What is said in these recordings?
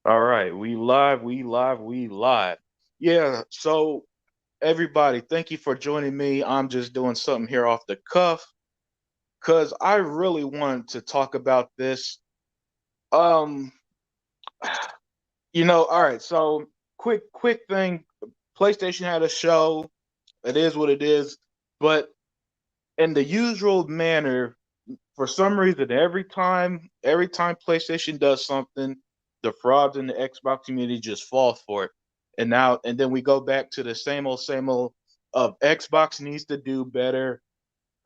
All right, we live, we live, we live. Yeah, so everybody, thank you for joining me. I'm just doing something here off the cuff because I really wanted to talk about this. Um, all right, so quick thing. PlayStation had a show. It is what it is, but in the usual manner, for some reason, every time PlayStation does something, the frauds in the Xbox community just fall for it. And then we go back to the same old of Xbox needs to do better.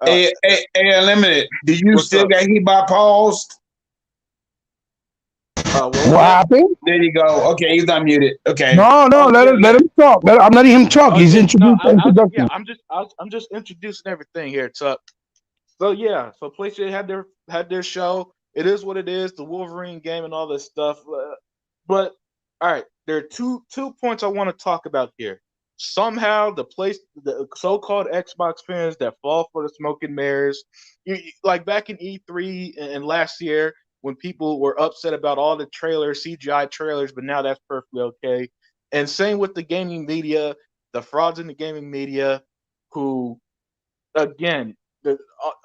Uh, Hey, Unlimited, do you what's still up? got hit by paused? What was What that? happened? There you go. Okay, he's not muted. Okay. No, no, Oh yeah, let yeah. him talk. I'm letting him talk. Oh He's yeah. No, introduced yeah. introduction. I'm just introducing everything here. So yeah, so PlayStation had their show. It is what it is. The Wolverine game and all this stuff. But all right, there are two points I want to talk about here. Somehow the so-called Xbox fans that fall for the smoke and mirrors, like back in E3 and last year when people were upset about all the trailers, CGI trailers, but now that's perfectly okay. And same with the gaming media, the frauds in the gaming media, who again,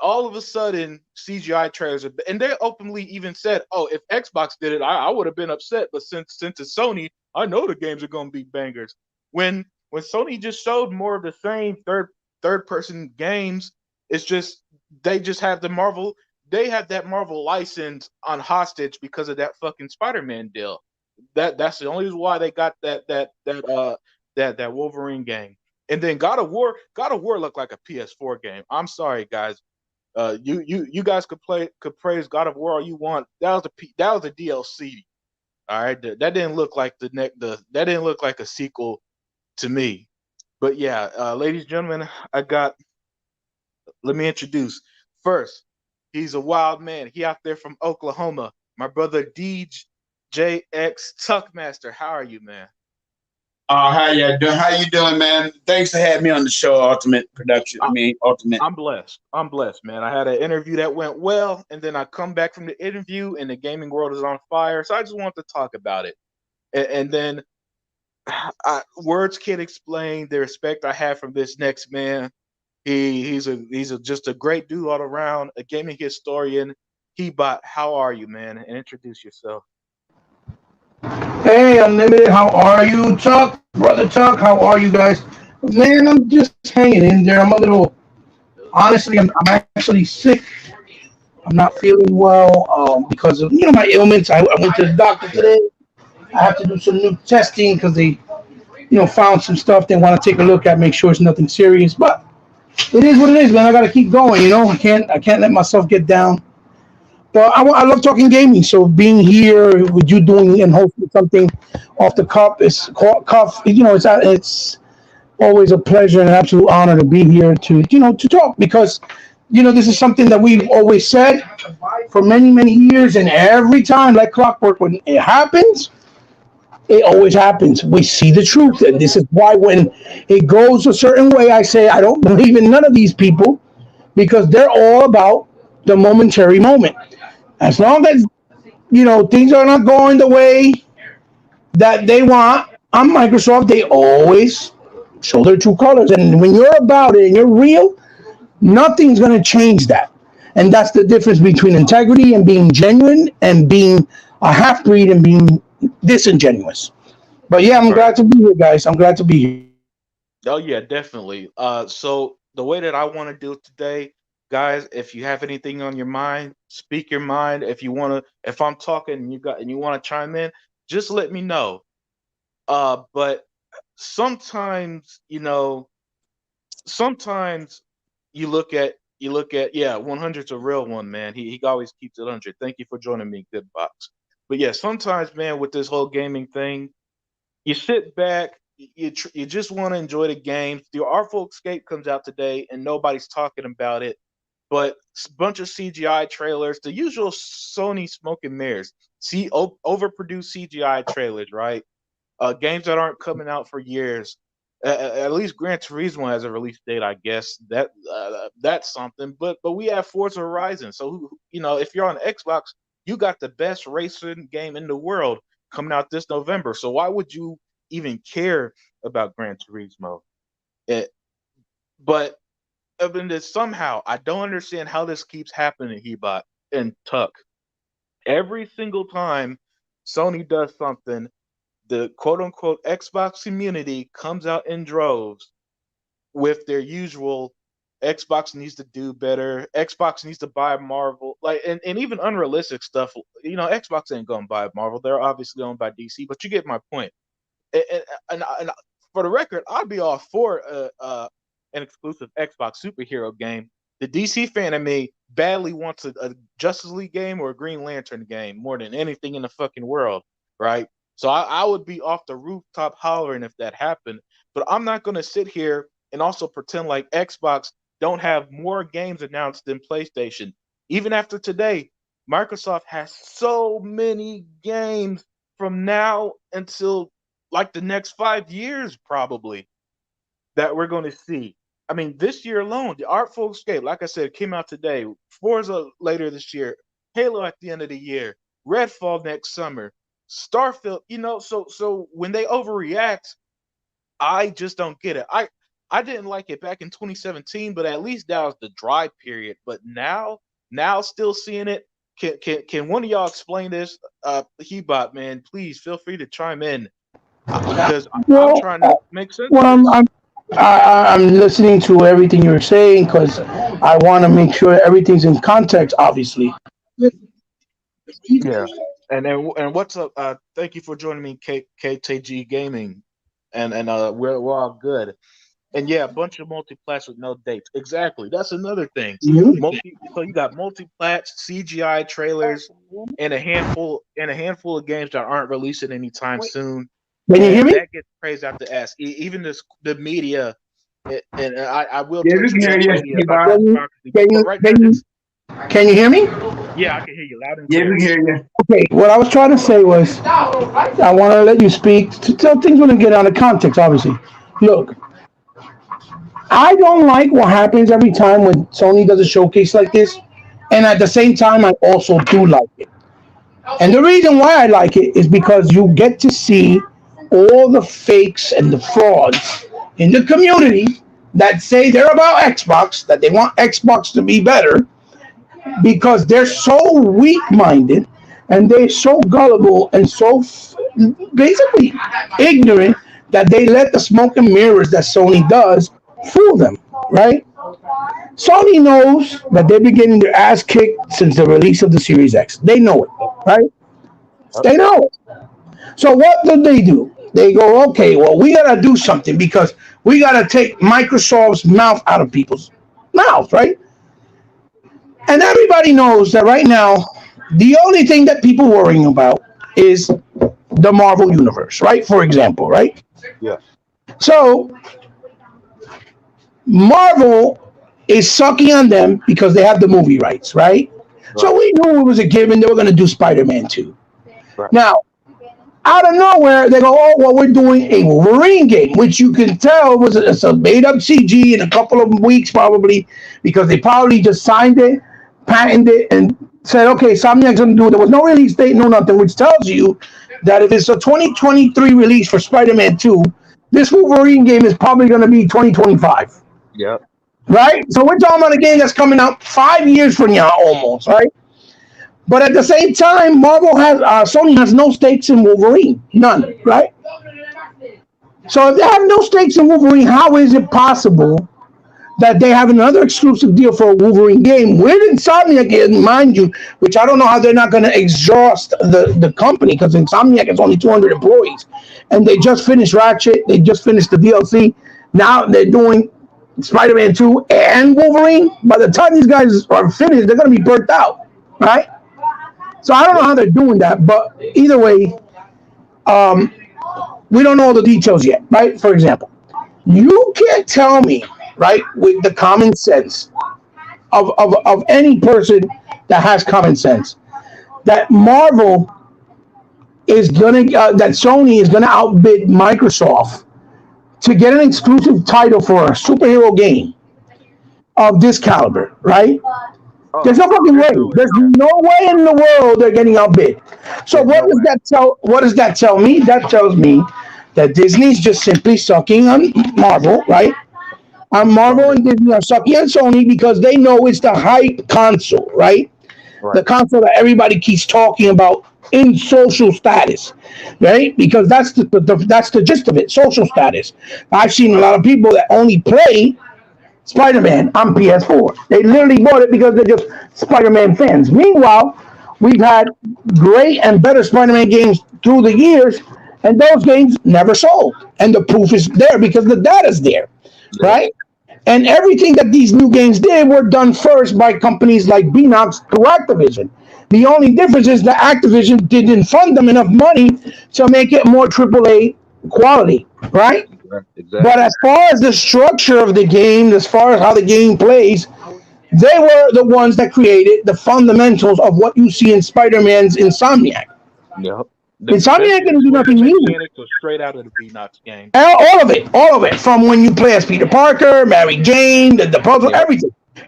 all of a sudden CGI trailers, and they openly even said, "Oh, if Xbox did it, I would have been upset." But since it's Sony, I know the games are going to be bangers. When Sony just showed more of the same third person games, it's just they just have the Marvel. They have that Marvel license on hostage because of that fucking Spider-Man deal. That's the only reason why they got that Wolverine game. And then God of War looked like a PS4 game. I'm sorry, guys. You guys could praise God of War all you want. That was a DLC. All right, that didn't look like that didn't look like a sequel to me. But yeah, ladies and gentlemen, I got. Let me introduce first. He's a wild man. He out there from Oklahoma. My brother DJX Tuckmaster. How are you, man? How you doing? How you doing, man? Thanks for having me on the show, Ultimate Production. I mean, Ultimate. I'm blessed. I'm blessed, man. I had an interview that went well, and then I come back from the interview, and the gaming world is on fire. So I just want to talk about it. And then words can't explain the respect I have from this next man. He's just a great dude all around, a gaming historian. Hebot, how are you, man? And introduce yourself. Hey, Unlimited, how are you, Chuck? Brother Chuck, how are you guys? Man, I'm just hanging in there. I'm a little, honestly, I'm actually sick. I'm not feeling well because of my ailments. I went to the doctor today. I have to do some new testing because they found some stuff they want to take a look at, make sure it's nothing serious. But it is what it is, man. I got to keep going. I can't let myself get down. But I love talking gaming. So being here with you doing and hosting something off the cuff. It's always a pleasure and an absolute honor to be here to talk because this is something that we've always said for many years, and every time like clockwork when it happens, it always happens. We see the truth, and this is why when it goes a certain way, I say I don't believe in none of these people because they're all about the momentary moment. As long as things are not going the way that they want on Microsoft, they always show their true colors. And when you're about it and you're real, nothing's going to change that. And that's the difference between integrity and being genuine and being a half breed and being disingenuous. But yeah, I'm All right. glad to be here, guys. I'm glad to be here. Oh yeah, definitely. So the way that I want to do it today, guys, if you have anything on your mind, speak your mind. If I'm talking and you want to chime in, just let me know. But sometimes, sometimes you look at yeah, 100's a real one, man. He always keeps it 100. Thank you for joining me, good box. But yeah, sometimes, man, with this whole gaming thing, you sit back, you just want to enjoy the game. The Artful Escape comes out today, and nobody's talking about it. But bunch of CGI trailers, the usual Sony smoke and mirrors. See, overproduced CGI trailers, right? Games that aren't coming out for years. At least Gran Turismo has a release date, I guess. That's something. But we have Forza Horizon, so if you're on Xbox, you got the best racing game in the world. coming out this November. So why would you even care about Gran Turismo? It, but I mean, this somehow I don't understand how this keeps happening, Hebot and Tuck. Every single time Sony does something, the quote unquote Xbox community comes out in droves with their usual Xbox needs to do better. Xbox needs to buy Marvel, like and even unrealistic stuff. Xbox ain't gonna buy Marvel. They're obviously owned by DC, but you get my point. And for the record, I'd be all for an exclusive Xbox superhero game. The DC fan in me badly wants a Justice League game or a Green Lantern game more than anything in the fucking world, right? So I would be off the rooftop hollering if that happened. But I'm not going to sit here and also pretend like Xbox don't have more games announced than PlayStation. Even after today, Microsoft has so many games from now until like the next 5 years, probably, that we're going to see. I mean, this year alone, the Artful Escape, like I said, came out today. Forza later this year. Halo at the end of the year. Redfall next summer. Starfield, so when they overreact, I just don't get it. I didn't like it back in 2017, but at least that was the dry period. But now still seeing it. Can one of y'all explain this? Hebot, man, please feel free to chime in because I'm Well, trying to make sense well, of I'm this. I'm I'm listening to everything you're saying because I want to make sure everything's in context. Obviously, Yeah. And what's up? Thank you for joining me, KTG Gaming, and we're all good. And yeah, a bunch of multiplats with no dates. Exactly. That's another thing. So you got multiplats, CGI trailers, and a handful of games that aren't releasing anytime soon, can you hear and me? that gets praised out the ass. Even the media, and I will Yeah, we touch can hear again you, later about the Eva. Can you hypocrisy, can but you right now, can you, just can you hear me? yeah, I can hear you loud and Yeah, we can clear. hear you. Okay, what I was trying to say was I want to let you speak. So things want to get out of context. Obviously, look, I don't like what happens every time when Sony does a showcase like this, and at the same time, I also do like it. And the reason why I like it is because you get to see all the fakes and the frauds in the community that say they're about Xbox, that they want Xbox to be better, because they're so weak minded and they're so gullible and so basically ignorant that they let the smoke and mirrors that Sony does fool them, right? Sony knows that they've been getting their ass kicked since the release of the Series X. They know it, right? Yep. They know it. So what do they do? They go, okay, well, we got to do something because we got to take Microsoft's mouth out of people's mouths, right? And everybody knows that right now, the only thing that people worrying about is the Marvel universe, right? For example, right? Yeah. So Marvel is sucking on them because they have the movie rights, right? Right. So we knew it was a given they were going to do Spider-Man 2. Right. Now, out of nowhere, they go, oh, well, we're doing a Wolverine game, which you can tell was it's a made up CG in a couple of weeks, probably, because they probably just signed it, patented it, and said, okay, Somniac's going to do it. There was no release date, no nothing, which tells you that if it's a 2023 release for Spider Man 2, this Wolverine game is probably going to be 2025, Yep. right? So we're talking about a game that's coming out 5 years from now almost, right? But at the same time, Sony has no stakes in Wolverine, none, right? So if they have no stakes in Wolverine, how is it possible that they have another exclusive deal for a Wolverine game with Insomniac, mind you, which I don't know how they're not going to exhaust the company because Insomniac has only 200 employees, and they just finished Ratchet, they just finished the DLC, now they're doing Spider-Man 2 and Wolverine. By the time these guys are finished, they're going to be burnt out, right? So I don't know Yep. how they're doing that, but either way, we don't know all the details yet, right? For example, you can't tell me, right, with the common sense of any person that has common sense, that that Sony is gonna outbid Microsoft to get an exclusive title for a superhero game of this caliber, right? There's Oh, no fucking there's way. no way. There's no way in the world they're getting outbid. So There's what no does way. that tell? What does that tell me? That tells me that Disney's just simply sucking on Marvel, right? On Marvel Sony. and Disney are sucking on Sony because they know it's the hype console, right? The Right. console that everybody keeps talking about in social status, right? Because that's the gist of it, social status. I've seen a Right. lot of people that only play Spider-Man on PS4. They literally bought it because they're just Spider-Man fans. Meanwhile, we've had great and better Spider-Man games through the years, and those games never sold. And the proof is there because the data's there, Yep. right? And everything that these new games did were done first by companies like Beanox through Activision. The only difference is that Activision didn't fund them enough money to make it more AAA quality, right? But Exactly. as far as the structure of the game, as far as how the game plays, they were the ones that created the fundamentals of what you see in Spider-Man's Insomniac. Yep. Insomniac Basically, the didn't do swinging nothing new. mechanics was straight out of the Beanox game. All of it, from when you play as Peter Parker, Mary Jane, the puzzle, Yep.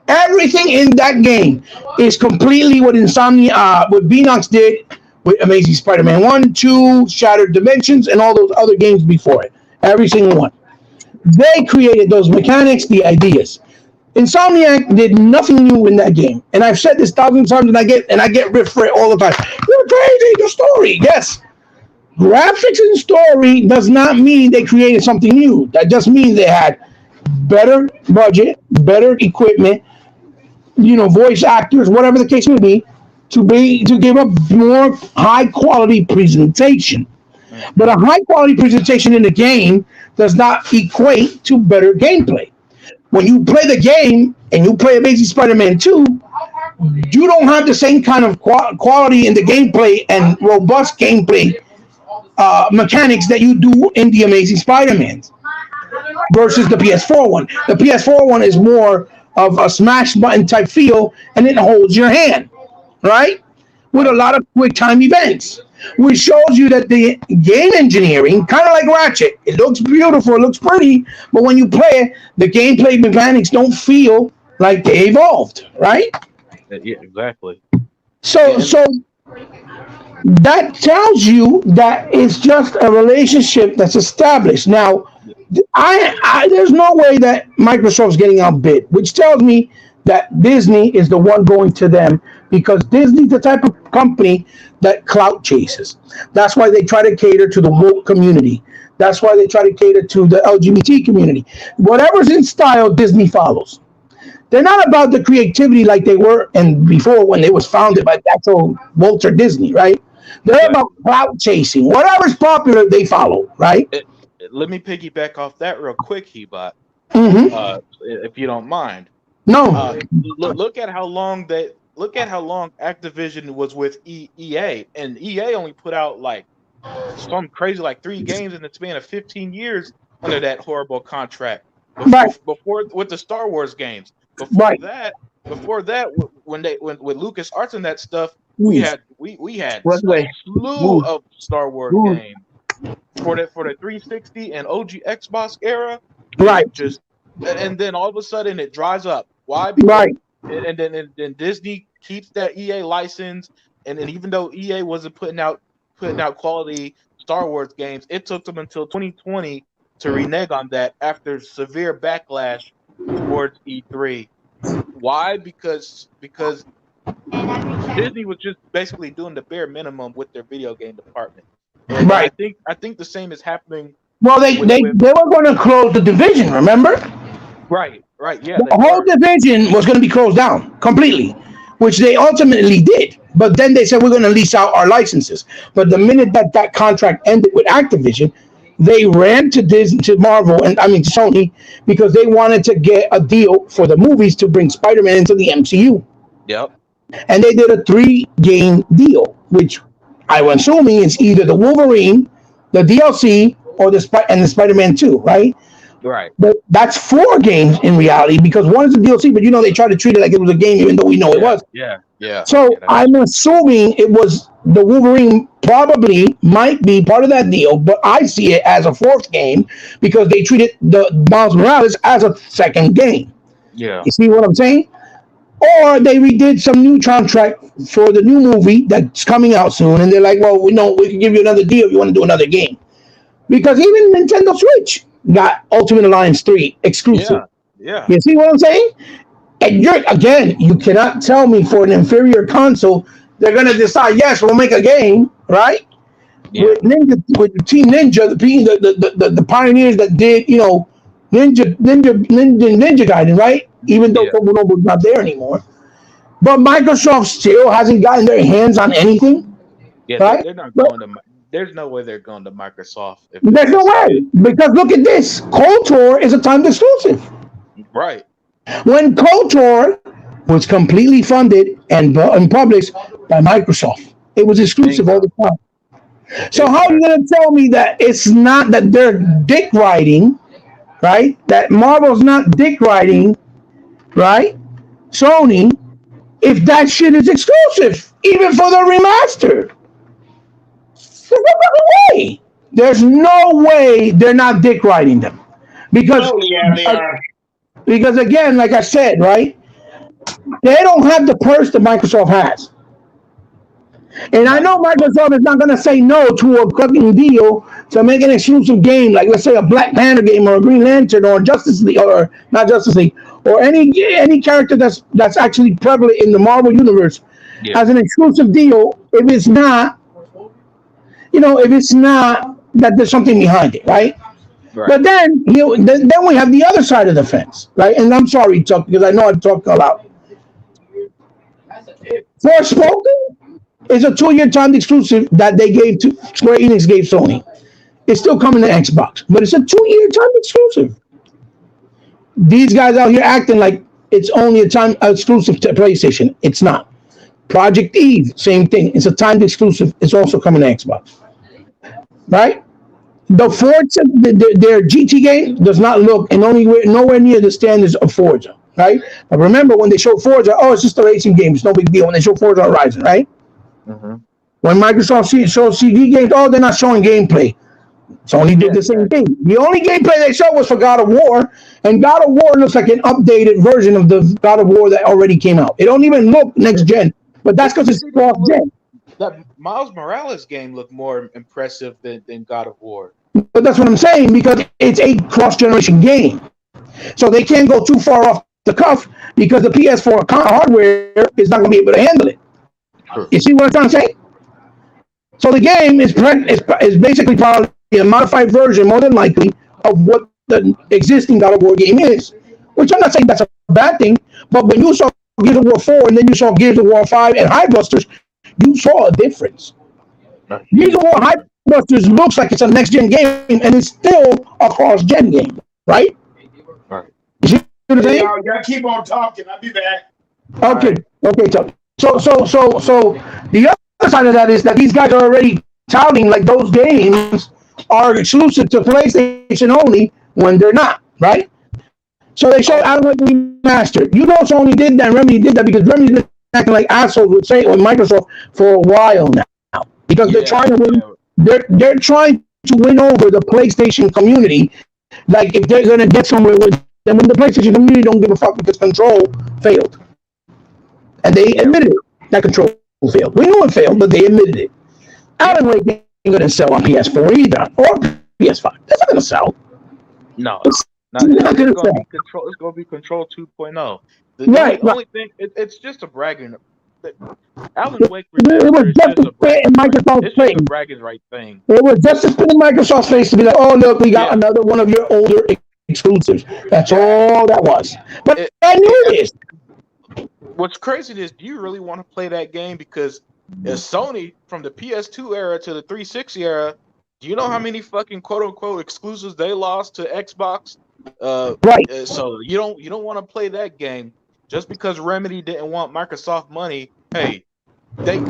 everything in that game is completely what what Beanox did with Amazing Spider-Man 1, 2, Shattered Dimensions, and all those other games before it. Every single one. They created those mechanics, the ideas. Insomniac did nothing new in that game, and I've said this thousands of times, and I get riffed for it all the time. You're crazy. The story, yes. Graphics and story does not mean they created something new. That just means they had better budget, better equipment, voice actors, whatever the case may be, to give a more high quality presentation. But Hmm. a high quality presentation in the game does not equate to better gameplay. When you play the game and you play Amazing Spider-Man 2, you don't have the same kind of quality in the gameplay and robust gameplay mechanics that you do in the Amazing Spider-Man versus the PS4 one. The PS4 one is more of a smash button type feel, and it holds your hand, right? With a Right. lot of quick time events, which shows you that the game engineering, kind of like Ratchet, it looks beautiful, it looks pretty, but when you play it, the gameplay mechanics don't feel like they evolved, right? Yeah. Exactly. Yeah. So, And so that tells you that it's just a relationship that's established. Now, there's no way that Microsoft's getting outbid, which tells me that Disney is the one going to them because Disney's the type of company that clout chases. That's why they try to cater to the woke community. That's why they try to cater to the LGBT community. Whatever's in style, Disney follows. They're not about the creativity like they were and before when they was founded by the actual Walter Disney, right? They're about exactly. clout chasing. Whatever's popular, they follow, right? It, Let me piggyback off that real quick, Hebot, Mm-hmm. if you don't mind. No. Look at how long Activision was with EA, and EA only put out like some crazy like 3 games in the span of 15 years under that horrible contract. Right. Before with the Star Wars games. Before Right. that, when with Lucas Arts and that stuff, Move. we had What's a way? slew Move. of Star Wars Move. games for the 360 and OG Xbox era. Right. Just and then all of a sudden it dries up. Why? Because Right. and then Disney keeps that EA license, and then even though EA wasn't putting out quality Star Wars games, it took them until 2020 to renege on that after severe backlash towards E3. Why? Because Disney was just basically doing the bare minimum with their video game department, and Right. I think the same is happening Well, with they were going to close the division. Remember, right, yeah, the they whole were. division was going to be closed down completely, which they ultimately did. But then they said we're going to lease out our licenses. But the minute that contract ended with Activision, they ran to Disney, to Marvel, and I mean to Sony, because they wanted to get a deal for the movies to bring Spider-Man into the MCU. Yep. And they did a 3 game deal, which I'm assuming is either the Wolverine, the DLC, or the Spider-Man 2, right? Right. But that's 4 games in reality because one is a DLC, but they try to treat it like it was a game, even though we know it Yeah. was. Yeah. So That is I'm assuming it was the Wolverine probably might be part of that deal, but I see it as a 4th game because they treated the Miles Morales as a 2nd game. yeah. You see what I'm saying? or they redid some new contract for the new movie that's coming out soon, and they're like, well, we know we can give you another deal if you want to do another game. Because even Nintendo Switch got Ultimate Alliance 3 exclusive. Yeah, yeah, You see what I'm saying? And you're again, you cannot tell me for an inferior console they're gonna decide, yes, we'll make a game, right? yeah, With Team Ninja, the pioneers that did, Ninja Gaiden, right? Even though yeah, Tomonobu's not there anymore. But Microsoft still hasn't gotten their hands on anything, yeah. right? They're not But going to. There's no way they're going to Microsoft if there's no that's the way case. because look at this. KOTOR is a timed exclusive. Right. When KOTOR was completely funded and published by Microsoft, it was exclusive all Bingo. the time. So how are you Exactly. going to tell me that it's not that they're dick riding, right? That Marvel's not dick riding, right? Sony, if that shit is exclusive, even for the remastered. There's no fucking way. There's no way they're not dick riding them. Because, Oh yeah, they uh, are. because again, like I said, right? They don't have the purse that Microsoft has. And I Not know even close. Microsoft is not going to say no to a fucking deal to make an exclusive game, like let's say a Black Panther game or a Green Lantern or Justice League or not Justice League or any character that's actually prevalent in the Marvel universe Yeah. as an exclusive deal. If it's not, if it's not that there's something behind it, right? Right. But then we have the other side of the fence, right? And I'm sorry, Chuck, because I know I talked a lot. Forspoken is a 2-year timed exclusive that they gave to Square Enix gave Sony. It's still coming to Xbox, but it's a 2-year timed exclusive. These guys out here acting like it's only a time exclusive to PlayStation. It's not. Project Eve, same thing. It's a timed exclusive. It's also coming to Xbox, right? The Forza, their GT game does not look and only nowhere near the standards of Forza, right? But remember when they showed Forza, oh, it's just a racing game. It's no big deal. When they showed Forza Horizon, right? Hmm. When Microsoft showed CD games, oh, they're not showing gameplay. Sony did Yeah. the same thing. The only gameplay they showed was for God of War, and God of War looks like an updated version of the God of War that already came out. It don't even look next gen, but that's because It it's didn't cross even look. gen. That Miles Morales game looked more impressive than God of War. But that's what I'm saying because it's a cross generation game, so they can't go too far off the cuff because the PS4 hardware is not going to be able to handle it. True. You see what I'm trying to say? So the game is basically probably a modified version, more than likely, of what the existing God of War game is. Which I'm not saying that's a bad thing, but when you saw Gears of War 4 and then you saw Gears of War 5 and High you saw a difference. A Gears of huge War High difference. looks like it's a next gen game and it's still a cross gen game, right? Right. You see what I'm Hey saying? y'all keep on talking. I'll be back. All Okay, right. okay, so the other side of that is that these guys are already touting like those games are exclusive to PlayStation only when they're not, right? So they showed Oh Alan Wake Remastered. You know Sony did that, Remedy did that because Remedy's been acting like assholes with say with Microsoft for a while now. Because they're yeah, trying to win yeah. they're trying to win over the PlayStation community. Like if they're gonna get somewhere with them when the PlayStation community don't give a fuck because control failed. And they Yeah. admitted that control failed. We know it failed, but they admitted it. Yeah. Alan Wake ain't gonna sell on PS4 either or PS5. That's not gonna sell. No, It's no. not It's gonna gonna be sell. control. It's gonna be Control 2.0. The only Right, right. only thing it's just a bragging. That Alan It Wake was Remaster is just just to a spit in bragging right. Microsoft's It's just a face. bragging right thing. It was just to spit in Microsoft's face to be like, oh look, we got Yeah. another one of your older exclusives. That's Yeah. all that was. But It, I knew it, this. what's crazy is, do you really want to play that game? Because as Sony from the PS2 era to the 360 era, do you know how many fucking quote unquote exclusives they lost to Xbox? Uh, Right. so you don't want to play that game just because Remedy didn't want Microsoft money. Hey, they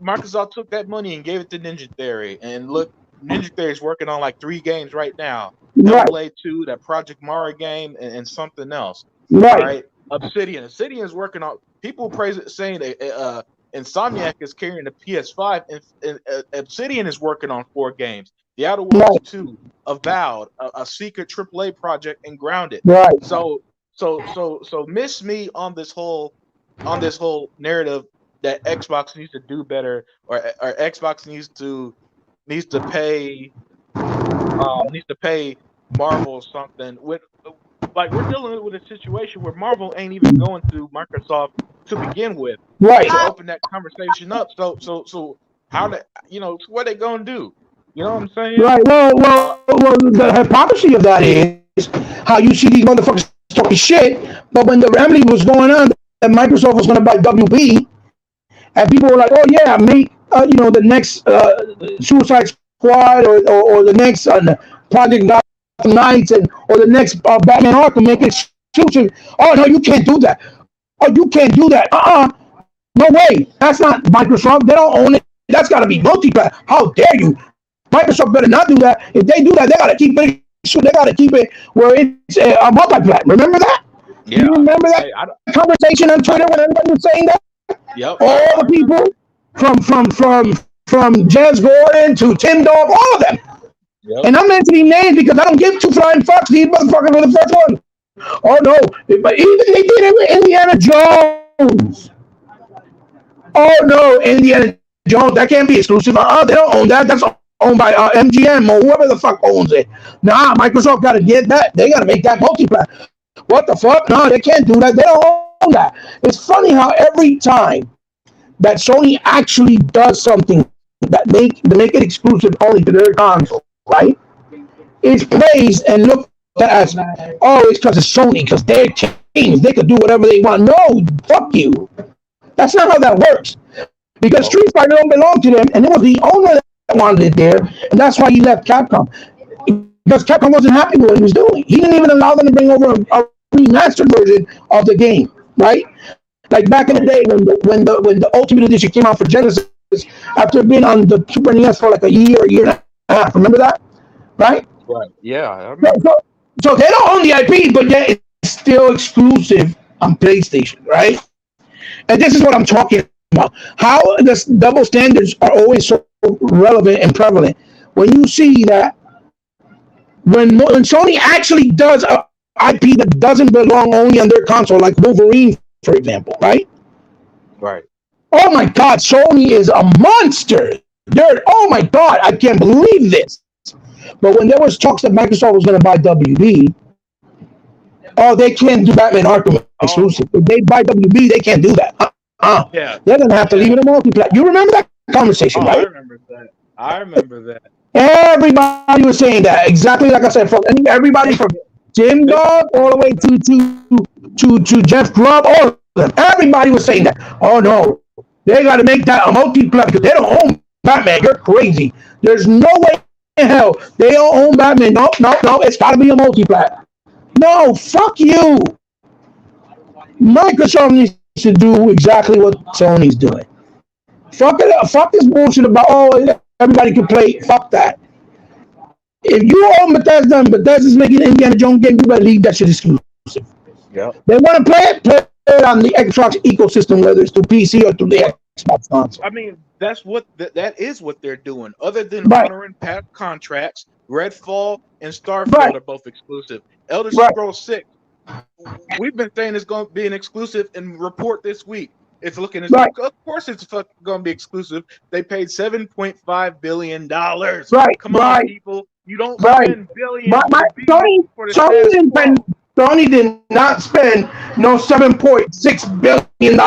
Microsoft took that money and gave it to Ninja Theory, and look, Ninja Theory is working on like 3 games right now: Right. Double A 2, that Project Mara game, and something else. All Right. right, Obsidian. Obsidian is working on. People praise it, saying that Insomniac is carrying the PS5, and Obsidian is working on 4 games: The Outer Worlds Right. 2, Avowed, a secret AAA project, and Grounded. Right. So miss me on this whole. on this whole narrative that Xbox needs to do better, or Xbox needs to pay Marvel something. With like we're dealing with a situation where Marvel ain't even going to Microsoft to begin with Right. to open that conversation up. So how the what they gonna do? You know what I'm saying? Right. Uh, Well, the hypocrisy of that is how you see these motherfuckers talking shit, but when the remedy was going on that Microsoft was going to buy WB, and people were like, "Oh yeah, make the next Suicide Squad or the next Project Gotham Knights or the next Batman Arkham, make it exclusive." Oh no, you can't do that. Oh, you can't do that. No way. That's not Microsoft. They don't own it. That's got to be multi-plat. How dare you? Microsoft better not do that. If they do that, they got to keep it. They got to keep it where it's a multi-plat. Remember that? Do you yeah. remember that Hey, conversation on Twitter when everybody was saying that? yep. All I the people remember. from Jez Gordon to Tim Dog, all of them. Yep. And I'm mentioning names because I don't give two flying fucks. These motherfuckers were the first one. Oh no! But even they did it with Indiana Jones. Oh no, Indiana Jones, that can't be exclusive. They don't own that. That's owned by MGM or whoever the fuck owns it. Nah, Microsoft got to get that. They got to make that multi-plat. What the fuck? No, they can't do that. They don't own that. It's funny how every time that Sony actually does something that make it exclusive only to their console, right? It's praised and looked at as, oh, it's because it's Sony, because they're kings. They could do whatever they want. No, fuck you. That's not how that works. Because Nope. Street Fighter don't belong to them, and it was the owner that wanted it there, and that's why he left Capcom. Because Capcom wasn't happy with what he was doing. He didn't even allow them to bring over a remastered version of the game, right? Like back in the Right. day when the Ultimate Edition came out for Genesis, after being on the Super NES for like a year and a half. Remember that, right? Right. Yeah, I So, remember. so, so they don't own the IP, but yet it's still exclusive on PlayStation, right? And this is what I'm talking about. How the double standards are always so relevant and prevalent. When you see that when Sony actually does a IP that doesn't belong only on their console, like Wolverine, for example, right? Right. Oh my God, Sony is a monster. Oh my God, I can't believe this. But when there was talks that Microsoft was going to buy WB, oh, they can't do Batman Arkham Oh, exclusive. If they buy WB, they can't do that. yeah. They're going to have to leave Yeah. it a multi-plat. You remember that Oh, conversation, I right? remember that. I remember that. Everybody was saying that. Exactly like I said, from everybody They from Jim they Dog all the way to Jeff Grubb, all of them. Everybody was saying that. Oh no, they got to make that a multi-plat because they don't own Batman. You're crazy. There's no way in hell they don't own Batman. No, no, no. It's got to be a multi-plat. No, fuck you. Microsoft needs to do exactly what Sony's doing. Fuck it. Fuck this bullshit about everybody can play. Fuck that. If you own Bethesda and Bethesda's making an Indiana Jones game, you better leave that shit exclusive. Yep. They want to play it on the Xbox ecosystem, whether it's through PC or through the Xbox console. I mean, that's what that is what they're doing. Other than Right, honoring past contracts, Redfall and Starfield right, are both exclusive. Elder right, Scrolls 6, we've been saying it's going to be an exclusive, and report this week it's looking as right, of course it's going to be exclusive. They paid $7.5 billion. right, Come on, right, people! You don't right. spend billions But my for video Sony, for the Sony status didn't spend. quo. Sony did not spend no $7.6 billion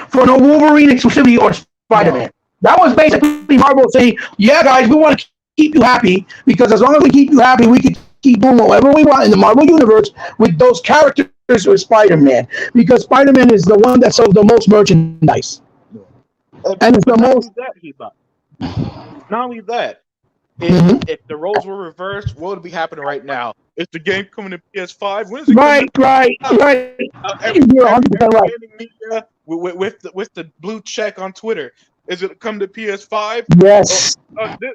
for no Wolverine exclusivity or Spider-Man. No, That was basically Marvel saying, "Yeah, guys, we want to keep you happy because as long as we keep you happy, we can keep doing whatever we want in the Marvel universe with those characters with Spider-Man because Spider-Man is the one that sells the most merchandise no. and it's the But not most." only that, not only that. Mhm. If the roles were reversed, what would be happening right now? Is the game coming to PS5? When is it coming Right, to right, PS5? right. Every You're every 100% every right. gaming media with the blue check on Twitter, is it come to PS5? Uh, Yes,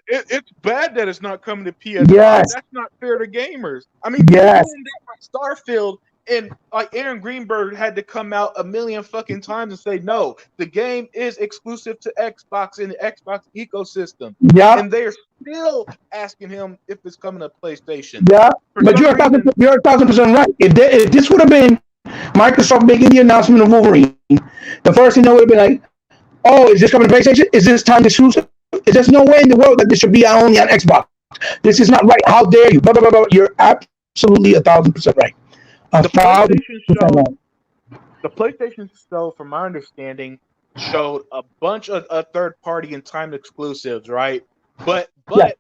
it's bad that it's not coming to PS5. yes, That's not fair to gamers. I mean, they're yes, doing that with Starfield, and like Aaron Greenberg had to come out a million fucking times and say, no, the game is exclusive to Xbox and the Xbox ecosystem, yeah. and they're still asking him if it's coming to PlayStation. Yeah, For but some reason, you're 1,000% right. If this would have been Microsoft making the announcement of Wolverine, the first thing they would have been like, "Oh, is this coming to PlayStation? Is this time exclusive? Is there's no way in the world that this should be only on Xbox? This is not right. How dare you?" Blah blah blah blah. You're absolutely 1,000% right. A The thousand PlayStation percent show, right. the PlayStation show, from my understanding, showed a bunch of third party and timed exclusives, right? But Yeah,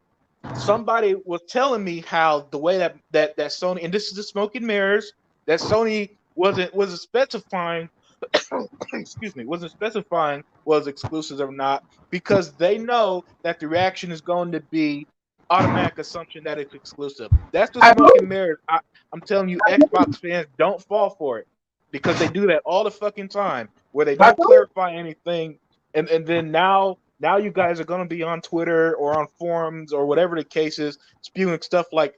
somebody was telling me how the way that Sony, and this is the smoke and mirrors, that Sony wasn't specifying excuse me, wasn't specifying was exclusive or not, because they know that the reaction is going to be automatic assumption that it's exclusive. That's the I smoke and know. mirrors. I'm telling you, Xbox fans, don't fall for it, because they do that all the fucking time, where they I don't know. clarify anything, and then now you guys are going to be on Twitter or on forums or whatever the case is, spewing stuff like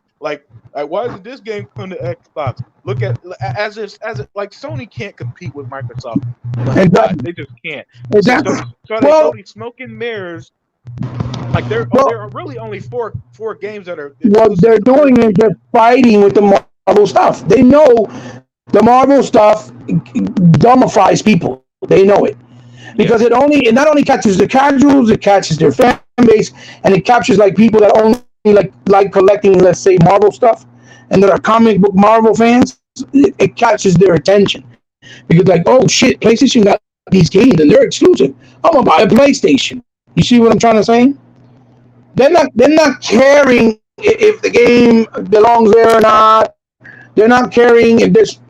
why isn't this game coming to Xbox? Look at, as if like Sony can't compete with Microsoft. And They just can't. So, exactly. they Well, throw these smoke and mirrors. Like well, there are really only four games that are what exclusive they're to doing is they're PlayStation. fighting with the Marvel stuff. They know the Marvel stuff dumbifies people. They know it because Yes, it not only catches the casuals, it catches their fan base, and it captures like people that only like collecting, let's say, Marvel stuff, and that are comic book Marvel fans. It catches their attention because like, oh shit, PlayStation got these games and they're exclusive. I'm gonna buy a PlayStation. You see what I'm trying to say? They're not caring if the game belongs there or not. They're not caring if there's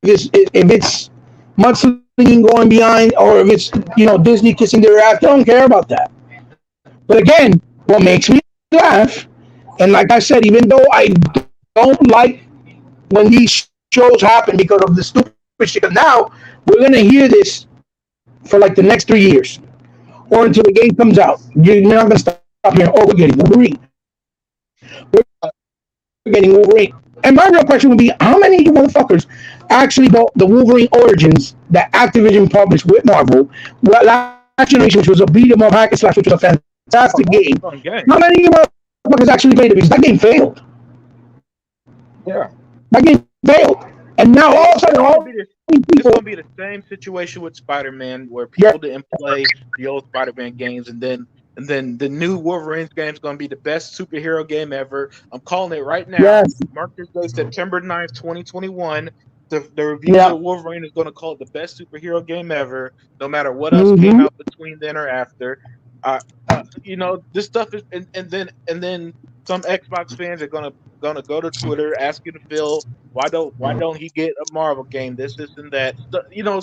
if it's mudslinging going behind, or if it's Disney kissing their ass. They don't care about that. But again, what makes me laugh, and like I said, even though I don't like when these shows happen because of the stupid shit, because now we're gonna hear this for like the next 3 years, or until the game comes out. You're not gonna stop hearing, "Oh, we're getting Wolverine. We're getting Wolverine." And my real question would be, how many of you motherfuckers actually bought the Wolverine Origins that Activision published with Marvel last generation, which was a beat 'em up hack and slash, which was a fantastic that was game? a fun game. How many of you motherfuckers actually played it? Because that game failed. Yeah, That game failed. And now all of a it's sudden, gonna all be the these it's people, gonna be the same situation with Spider-Man, where yeah, people didn't play the old Spider-Man games, and then the new Wolverines game is gonna be the best superhero game ever. I'm calling it right now. yes, Mark this day, September 9th, 2021. The reviews yeah, of Wolverine is going to call it the best superhero game ever, no matter what else came mm-hmm, out between then or after. This stuff is, and then some Xbox fans are gonna go to Twitter asking Phil, why don't he get a Marvel game? This and that.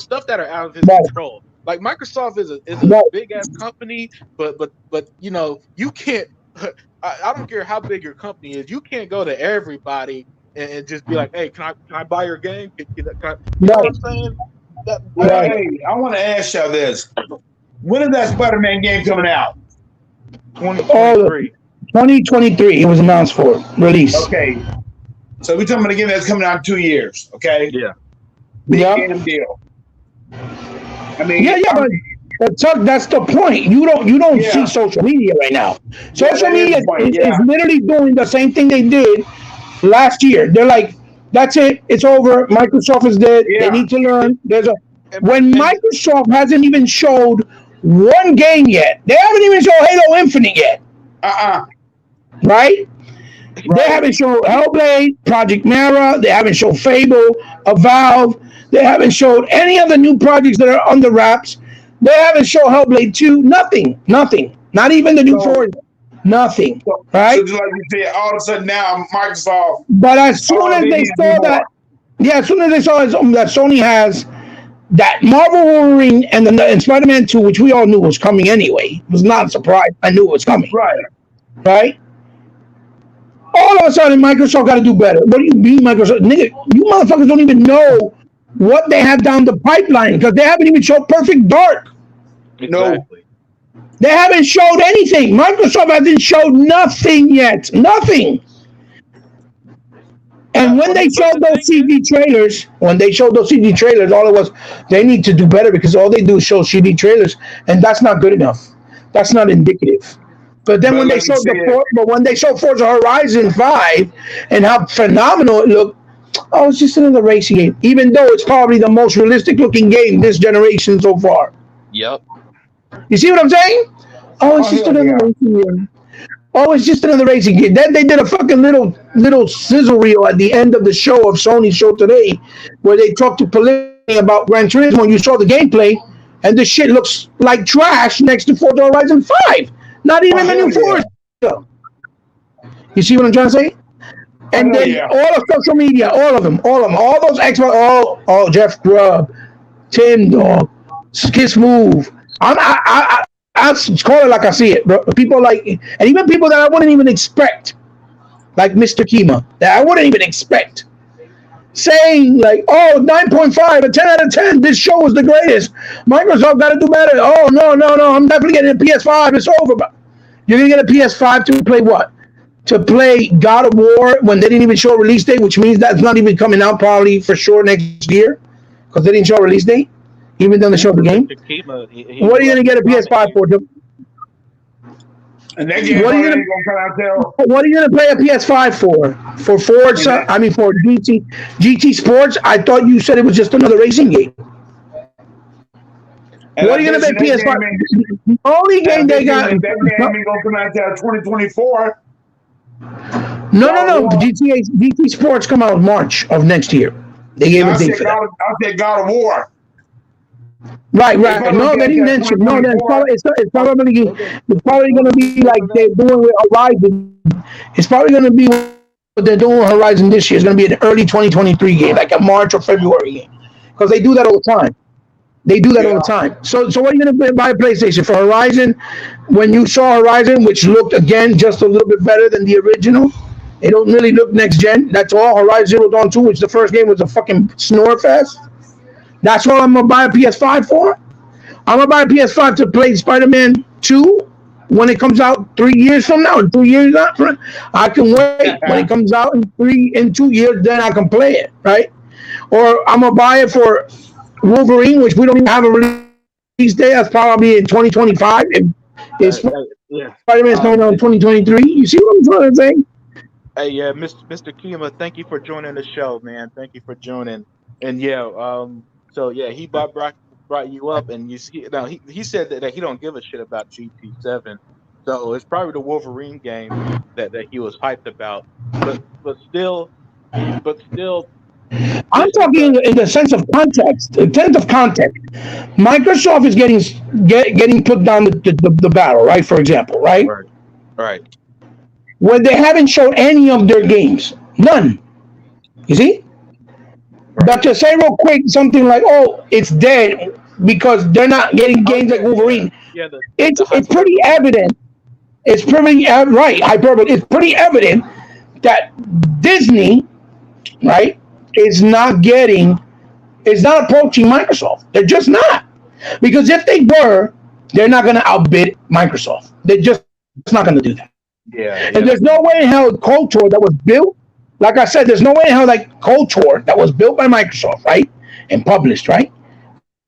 Stuff that are out of his right, control. Like Microsoft is a right, big ass company, but you can't. I don't care how big your company is. You can't go to everybody and just be like, "Hey, can I buy your game? You know what right, I'm saying?" That Well, right. hey, I want to ask y'all this: when is that Spider-Man game coming out? Oh, 2023. 2023, it was announced for release. Okay, so we're talking about a game that's coming out in 2 years. Okay, Yeah. big Yeah, damn deal. I mean, yeah, yeah, but Chuck, that's the point. You don't see yeah, social media right now. yeah, Social that is media the point. is Yeah, literally doing the same thing they did last year. They're like, that's it, it's over. Microsoft is dead. They yeah. need to And learn. There's a and, when and Microsoft hasn't even showed one game yet. They haven't even showed Halo Infinite yet, Uh-uh. right? They Right. haven't shown Hellblade, Project Mara. They haven't shown Fable, Valve. They haven't showed any of the new projects that are under wraps. They haven't shown Hellblade 2. Nothing. Nothing. Not even the new So, Forza. Nothing. so Right? just like you said, all of a sudden now Microsoft, But as soon as they they need to do saw more. that, yeah, as soon as they saw that Sony has that Marvel Wolverine and Spider-Man 2, which we all knew was coming anyway, it was not a surprise. I knew it was coming. Right. Right? All of a sudden, Microsoft got to do better. What do you mean, Microsoft? Nigga, you motherfuckers don't even know what they have down the pipeline because they haven't even showed Perfect Dark. No. exactly. They haven't showed anything. Microsoft hasn't showed nothing yet. Nothing. And when they But showed the those thing is, CG trailers, all it was, they need to do better because all they do is show CG trailers, and that's not good enough. That's not indicative. But then But when they like you showed said, Forza Horizon 5 and how phenomenal it looked, Oh, it's just another racing game, even though it's probably the most realistic looking game this generation so far. Yep. You see what I'm saying? Oh, Oh it's just hell another yeah. racing game. Oh, it's just another racing game. Then they did a fucking little sizzle reel at the end of the show of Sony's show today, where they talked to Polini about Gran Turismo. And you saw the gameplay, and this shit looks like trash next to Forza Horizon 5. Not Oh even the hell new yeah. Forza. You see what I'm trying to say? Oh And hell then yeah. all of social media, all those Xbox, all Jeff Grubb, Tim Dog, Kiss Move. I call it like I see it, bro. People like, and even people that I wouldn't even expect, like Mr. Kima, that I wouldn't even expect, saying like, oh, 9.5, a 10 out of 10. This show was the greatest. Microsoft got to do better. Oh, no. I'm definitely getting a PS5. It's over. But you're going to get a PS5 to play what? To play God of War when they didn't even show a release date, which means that's not even coming out probably for sure next year because they didn't show a release date, even though they showed the game. Mr. Kima, he What are you going left to a get a comment PS5 here. for? And that game What are you probably going ain't gonna come out till to What are you going to play a PS5 for? For and Forza? that I mean, for GT Sports? I thought you said it was just another racing game. and What I are you going bet to you bet that PS5? game ain't The only and I game they bet you got. that game ain't gonna come out till 2024. God of No. War. GT Sports come out March of next year. They No, gave a date for that. I said God of War. It's Right. probably gonna No, be they out didn't till mention. No, then 2024. Oh, it's was probably gonna the be release date like for they're that? doing with Horizon. It's probably gonna be what they're doing with Horizon this year. It's gonna be an early 2023 game, like a March or February game, because they do that all the time. They do that all the Yeah. time. So what are you gonna buy a PlayStation for Horizon? When you saw Horizon, which looked again just a little bit better than the original, it don't really look next gen. That's all. Horizon Zero Dawn 2, which the first game was a fucking snore fest. That's all I'm gonna buy a PS5 for. I'm gonna buy a PS5 to play Spider-Man 2 when it comes out 3 years from now, 2 years out. I can wait. When it comes out in 2 years, then I can play it, right? Or I'm gonna buy it for Wolverine, which we don't even have a release date. That's probably in 2025. If Spider-Man is Yeah. coming out in Hey, 2023, you see what I'm trying to say? yeah, Mr. Kima, thank you for joining the show, man. Thank you for joining. And yeah, so yeah, he brought you up, and you see now he said that he don't give a shit about GT7, so it's probably the Wolverine game that he was hyped about. But still, I'm this is talking in the sense of context. In terms of context, Microsoft is getting put down the barrel, right? For example, right? right, right, When they haven't shown any of their games, none. You see? right. But to say real quick something like, "Oh, it's dead," because they're not getting Oh games like yeah. Wolverine, Yeah, it's the it's pretty hyperbole. evident. It's pretty right, hyperbole. It's pretty evident that Disney, right, is not getting, is not approaching Microsoft. They're just not, because if they were, they're not going to outbid Microsoft. They're just not going to do that. Yeah, And yeah, there's that's no way in hell KOTOR that was built, like I said, there's no way in hell like KOTOR that was built by Microsoft, right, and published, right,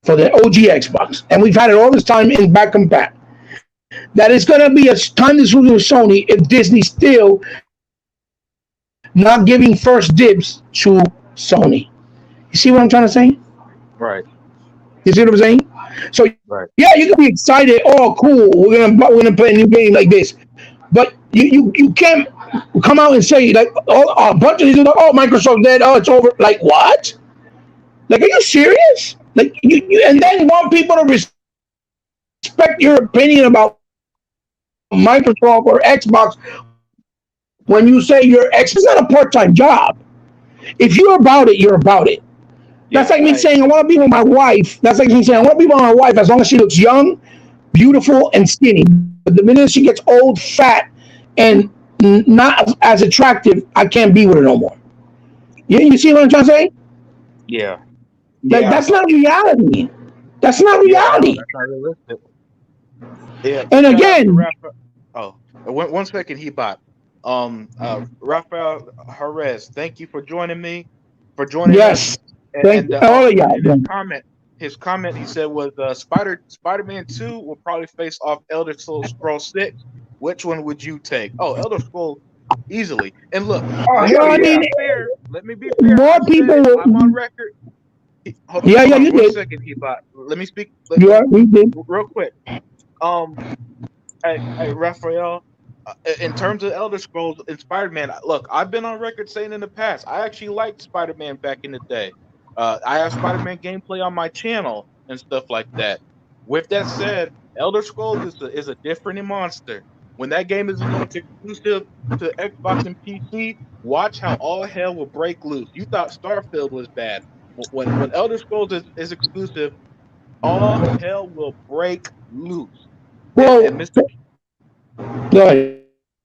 for the OG Xbox, and we've had it all this time in back compat. That it's going to be a time this with Sony if Disney still not giving first dibs to Sony. You see what I'm trying to say? right, You see what I'm saying? So yeah, right. you can be excited. Oh, cool. We're gonna play a new game like this, but you can't come out and say like oh, a bunch of these. Oh, Microsoft dead. Oh, it's over. Like what? Like are you serious? Like you and then want people to respect your opinion about Microsoft or Xbox when you say you're X. This is not a part-time job. If you're about it, you're about it. That's like me saying I want to be with my wife. That's like Yeah, me saying I want to be with my wife as long as she looks young, beautiful, and skinny. But the minute she gets old, fat, and not as attractive, I can't be with her no more. You see what I'm trying to say? yeah, Like that's not Yeah. reality. That's not yeah. reality. No, that's not realistic. Yeah, And shout out to again, Rafa. Oh, one second, he bot. Rafael Jerez, thank you for joining me, for joining us. yes, thank all of And y'all. his comment, he said was Spider-Man 2 will probably face off Elder Scrolls 6. Which one would you take? Oh, Elder Scrolls. easily. And look, Oh let, hell Well, let I me mean, yeah! be fair. Let me be fair. more I said people. it. I'm on record. Yeah, Hold yeah, on you one did. second, Hebot. Let me speak. You are, you did. Real quick. Um, hey, Raphael. In terms of Elder Scrolls and Spider Man, look, I've been on record saying in the past I actually liked Spider Man back in the day. I have Spider Man gameplay on my channel and stuff like that. With that said, Elder Scrolls is a different monster. When that game is launched exclusive to Xbox and PC, watch how all hell will break loose. You thought Starfield was bad. When Elder Scrolls is exclusive, all hell will break loose. And Well, Mr. go ahead.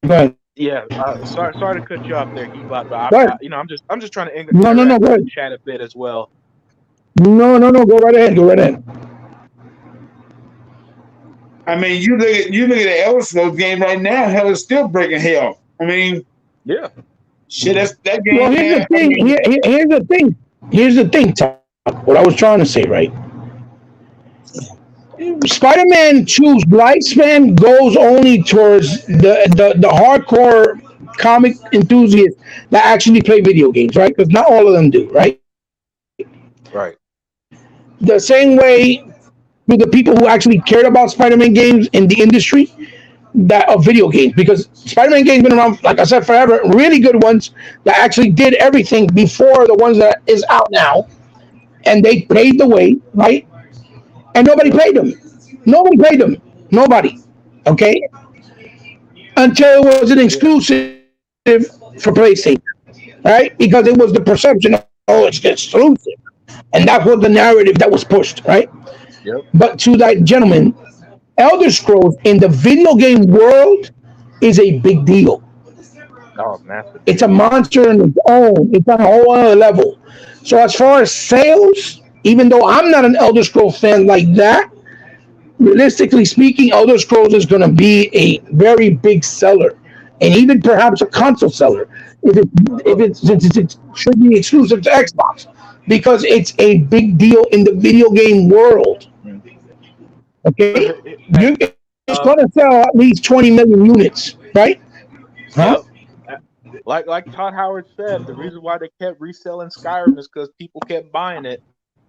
Go ahead. Yeah, sorry to cut you off there, Hebot, but Go ahead. I'm just trying to No, no, no. interact Go with the ahead. chat a bit as well. No, no, no. Go right ahead. Go right ahead. I mean, you look at the Elder Scrolls game right now. Hell is still breaking hell. I mean, Yeah, shit. That's that Well, game, here's the man. I thing. mean, Here's the thing. Here's the thing, Tom. What I was trying to say, right? Spider-Man 2's lifespan goes only towards the hardcore comic enthusiasts that actually play video games, right? Because not all of them do, right? right. The same way to the people who actually cared about Spider-Man games in the industry that of video games, because Spider-Man games been around, like I said, forever. Really good ones that actually did everything before the ones that is out now, and they paved the way, right? And nobody Yep. played them. Nobody played them. Nobody. Okay, until it was an Yeah. exclusive for PlayStation, right? Because it was the perception of, oh, it's exclusive, and that was the narrative that was pushed, right? Yep. But to that gentleman, Elder Scrolls in the video game world is a big deal. Oh, massive It's a deal. monster in its own. It's on a whole other level. So as far as sales, even though I'm not an Elder Scrolls fan like that, realistically speaking, Elder Scrolls is going to be a very big seller, and even perhaps a console seller if Look, it since it should be exclusive to Xbox, because it's a big deal in the video game world. mm, Okay, hey, it's going to sell at least 20 million units, right? Huh? yep. Uh, like Todd Howard said, the reason why they kept reselling Skyrim is because people kept buying it.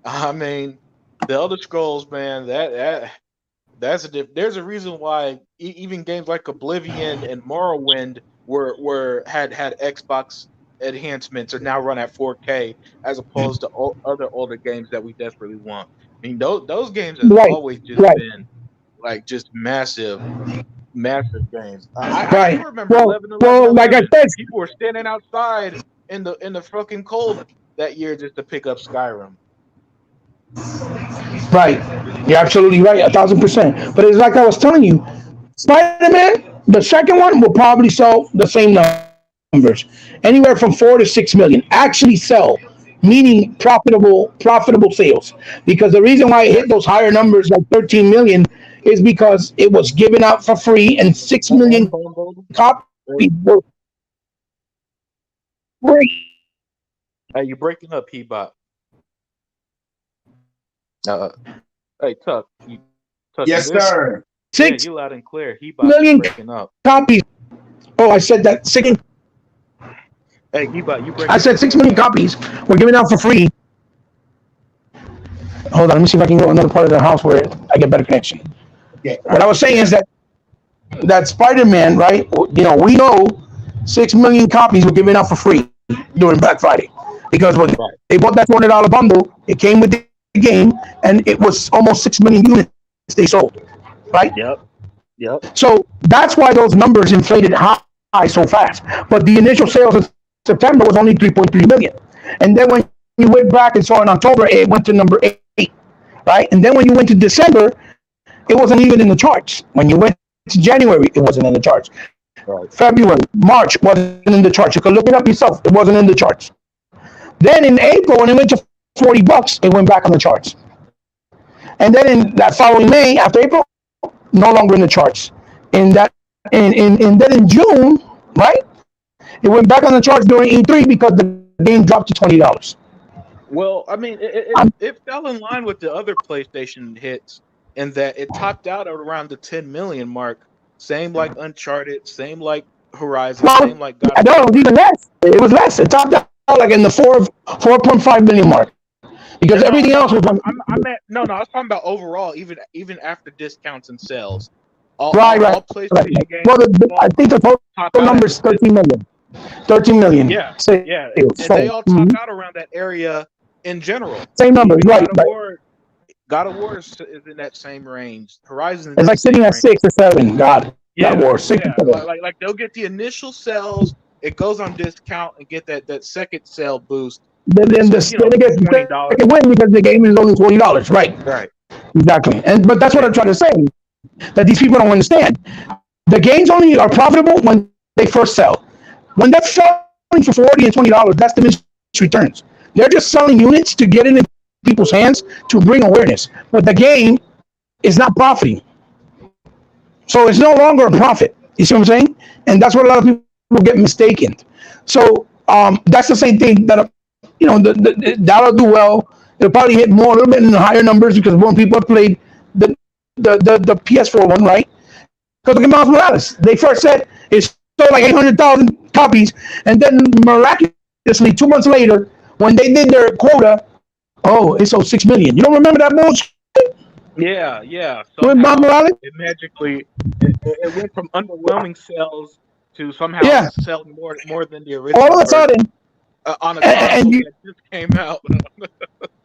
I mean, the Elder Scrolls, man, there's a reason why even games like Oblivion and Morrowind were had Xbox enhancements are now run at 4K as opposed to other older games that we desperately want. I mean, those games have Right, always just right, been like just massive games. I right. still remember 11 11 Well, like I 11. said, People were standing outside in the fucking cold that year just to pick up Skyrim. right. You're absolutely right, 1,000%. But it's like I was telling you, Spider-Man, the second one will probably sell the same numbers, anywhere from 4 to 6 million. Actually sell, meaning profitable sales. Because the reason why it hit Right. those higher numbers like 13 million is because it was given out for free and 6 million And Bone Golden. copies Hey, were free. hey, you're breaking up, Hebot. Uh, hey, Tuck, you yes, there? sir. Yeah, Six you loud and clear. Hebot just million breaking up. copies. Oh, I said that. Hey, Hebot, you I breaking up said six bad, million man. copies were given out for free. Hold on, let me see if I can go to another part of the house where I get better connection. Okay. What I was saying is that Spider-Man, right? You know, we know 6 million copies were given out for free during Black Friday because when Right. they bought that $400 bundle, it came with the game, and it was almost 6 million units they sold, right? Yep. Yep. So that's why those numbers inflated high so fast. But the initial sales in September was only 3.3 million, and then when you went back and saw in October, it went to number 8, right? And then when you went to December, it wasn't even in the charts. When you went to January, it wasn't in the charts. February, Right. March wasn't in the charts. You could look it up yourself. It wasn't in the charts. Then in April, when it went to $40, it went back on the charts. And then in that following May, after April, no longer in the charts. And then in June, right? It went back on the charts during E3 because the game dropped to $20. Well, I mean, I'm it fell in line with the other PlayStation hits in that it topped out at around the 10 million mark. Same like Uncharted, same like Horizon. Well, Same like God I of know it War. was even less. It was less. It topped out like in the 4.5 million mark because No, everything no, else was I'm at no. I was talking about overall, even after discounts and sales, right, right, all right. PlayStation games Well, I fall think the total top out number at is 13 million. 13 million yeah, sales. yeah, and they So all top out around that area in general. same numbers, Even right? Right. God of War is in that same range. Horizon in It's that like sitting same at range. 6 or 7. God of Yeah, War 6 or 7. like they'll get the initial sales. It goes on discount and get that second sale boost. Then So then it gets the $20. second win because the game is only $20, right? Right. Exactly. And but that's what Yeah. I'm trying to say. That these people don't understand. The games only are profitable when they first sell. When they're selling for $40 and $20, that's diminishing returns. They're just selling units to get it in people's hands to bring awareness. But the game is not profiting. So it's no longer a profit. You see what I'm saying? And that's what a lot of people get mistaken. So that's the same thing that that'll do well. It'll probably hit more a little bit in the higher numbers because more people have played the PS4 one, right? Because look at Miles Morales. They first said it sold like 800,000 copies, and then miraculously 2 months later, when they did their quota, oh, it sold 6 million. You don't remember that bullshit Yeah. with Miles Somehow Morales? it magically it went from underwhelming sales to somehow Yeah. selling more than the All original of a version sudden, on a and console you, that just came out.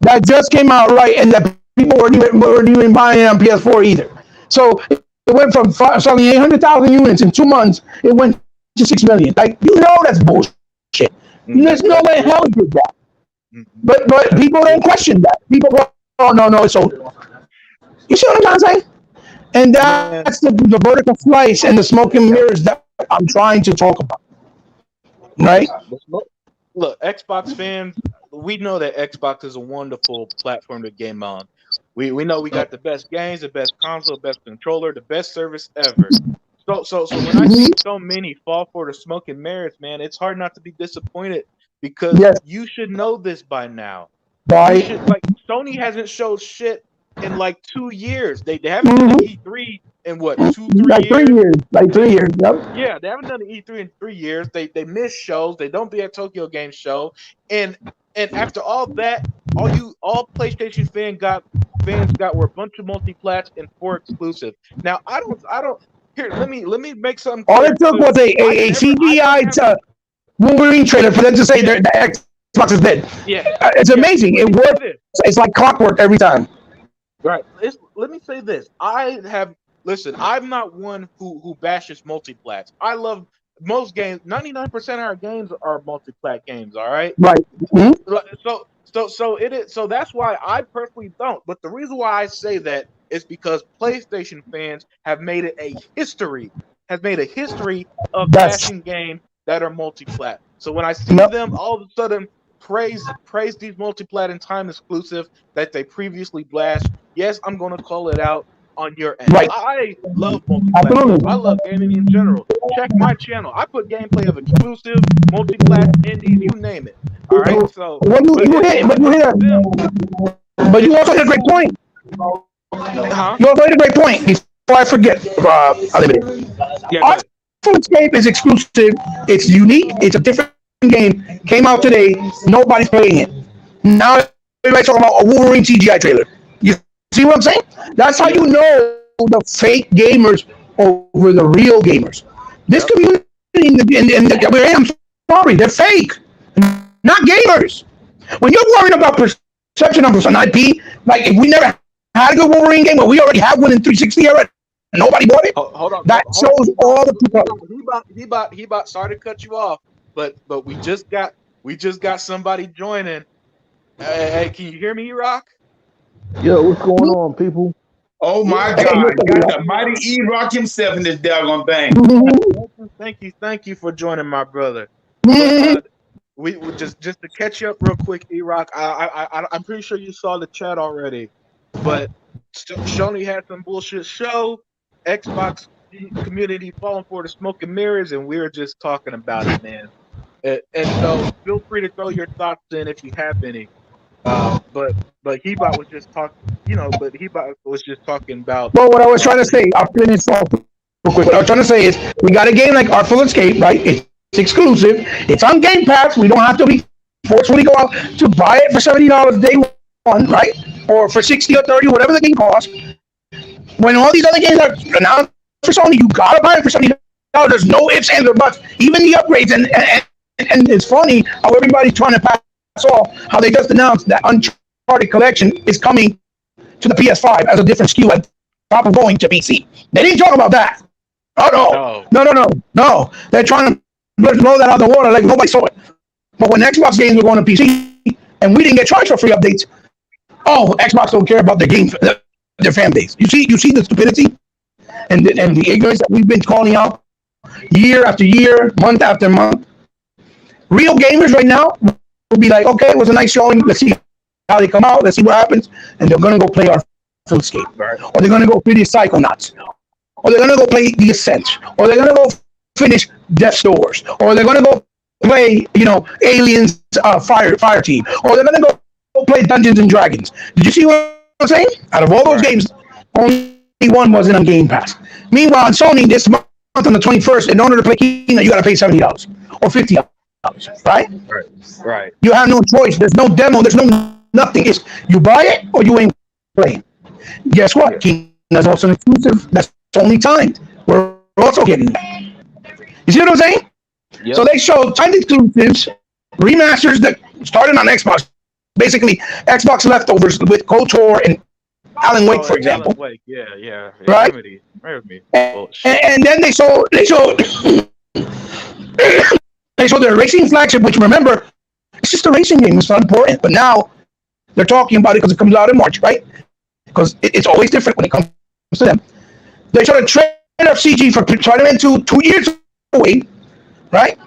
that just came out right, and that people weren't even buying it on PS4 either. So it went from selling 800,000 units in 2 months. It went to 6 million. Like that's bullshit. There's no That's way in hell bullshit. it did that. Mhm. But That's people don't bullshit. question that. People go, oh no, it's sold. You see what I'm trying to say? And Man, that's the vertical slice and the smoke and mirrors that I'm trying to talk about, right? look, Xbox fans, we know that Xbox is a wonderful platform to game on. We know we got the best games, the best console, best controller, the best service ever. So when I see so many fall for the smoke and mirrors, man, it's hard not to be disappointed because Yes, you should know this by now. You right. should like Sony hasn't showed shit in like 2 years. They haven't done an Mm-hmm. E3 in what 2 3 Like three years. years, like They 3 years. Yep. yeah, they haven't done an E3 in 3 years. They miss shows. They don't be at Tokyo Game Show. And after all that, all PlayStation fans got were a bunch of multi-plats and 4 exclusive. Now I don't here let me make something All clear it took too. was a I never CGI have Wolverine trailer for them to say yeah, the Xbox is dead. yeah, It's yeah. amazing. Let It me say works. this. It's like clockwork every time. Right. Let me say this. Listen, I'm not one who bashes multiplats. I love most games. 99% of our games are multiplat games, all right? Right. Mhm. So it is so that's why I personally don't. But the reason why I say that is because PlayStation fans has made a history of That's bashing games that are multiplat. So when I see no. them all of a sudden praise these multiplat and time exclusive that they previously blasted, yes, I'm gonna call it out on your end. Right. I love multiplat games. I Absolutely. love gaming in general. Check my channel. I put gameplay of exclusive, multiplat, indies, you name it. All right. So, When you, you hit, when but it you comes hit, to them, but you it's also hit a great twofold. point. Huh? You also hit a great point. Before I forget, Unlimited. Yeah. Go ahead. Artful Escape is exclusive. It's unique. It's a different game. Came out today. Nobody's playing it. Now everybody's talking about a Wolverine CGI trailer. You see what I'm saying? That's how Yep. you know the fake gamers over the real gamers. This Yep. community I'm sorry, they're fake, not gamers. When you're worrying about perception of an IP, like if we never had a good Wolverine game, but we already have one in 360 already, nobody bought it. Hold on. That Hold on. shows all the people. He bought. Sorry to cut you off, but we just got somebody joining. Hey, can you hear me, Rock? Yo, what's going on, people? Oh Yeah. my Hey, God. listen, Got Welcome, the mighty E-Rock. E Rock himself in this doggone thing. Thank you for joining, my brother. But mhm. we just to catch you up real quick, E-Rock. I'm pretty sure you saw the chat already, but Shoney had some bullshit show. Xbox community falling for the smoke and mirrors, and we were just talking about it, man. And so feel free to throw your thoughts in if you have any. But Hebot was just talking, but Hebot was just talking about Well, what I was trying to the say, I'll finish off. quick. What I'm trying to say is, we got a game like Artful Escape, right? It's exclusive. It's on Game Pass. We don't have to be forcefully go out to buy it for $70 day one, right? Or for 60 or 30, whatever the game costs. When all these other games are announced for Sony, you gotta buy it for $70. There's no ifs, ands, or buts. Even the upgrades, and it's funny how everybody's trying to pass off how they just announced that Uncharted Collection is coming to the PS5 as a different SKU at top of going to PC. They didn't talk about that. Oh no. They're trying to blow that out of the water like nobody saw it. But when Xbox games were going to PC and we didn't get charged for free updates, Xbox don't care about their game, their fan base. You see the stupidity and the ignorance that we've been calling out year after year, month after month. Real gamers right now will be like, okay, it was a nice showing. Let's see how they come out. Let's see what happens, and they're gonna go play our Full Escape, or they're gonna go play the Psychonauts, or they're gonna go play the Ascent, or they're gonna go finish Death's Doors, or they're gonna go play, Aliens Fire Team, or they're gonna go play Dungeons and Dragons. Did you see what I'm saying? Out of all those games, only one wasn't on Game Pass. Meanwhile, on Sony this month on the 21st, in order to play Kena, you gotta pay $70 or $50, right? Right. You have no choice. There's no demo. There's no nothing. It's you buy it or you ain't playing. Guess what? Kena's also an exclusive. That's only timed. We're also getting that. You see what I'm saying? Yep. So they show timed exclusives, remasters that started on Xbox. Basically, Xbox leftovers with KOTOR and Alan Wake, for example. Alan Wake, yeah. Right? Remedy. And then they showed they showed their racing flagship, which, remember, it's just a racing game. It's not important. But now they're talking about it because it comes out in March, right? Because it's always different when it comes to them. They showed a trailer of CG for Spider-Man 2 years away, right?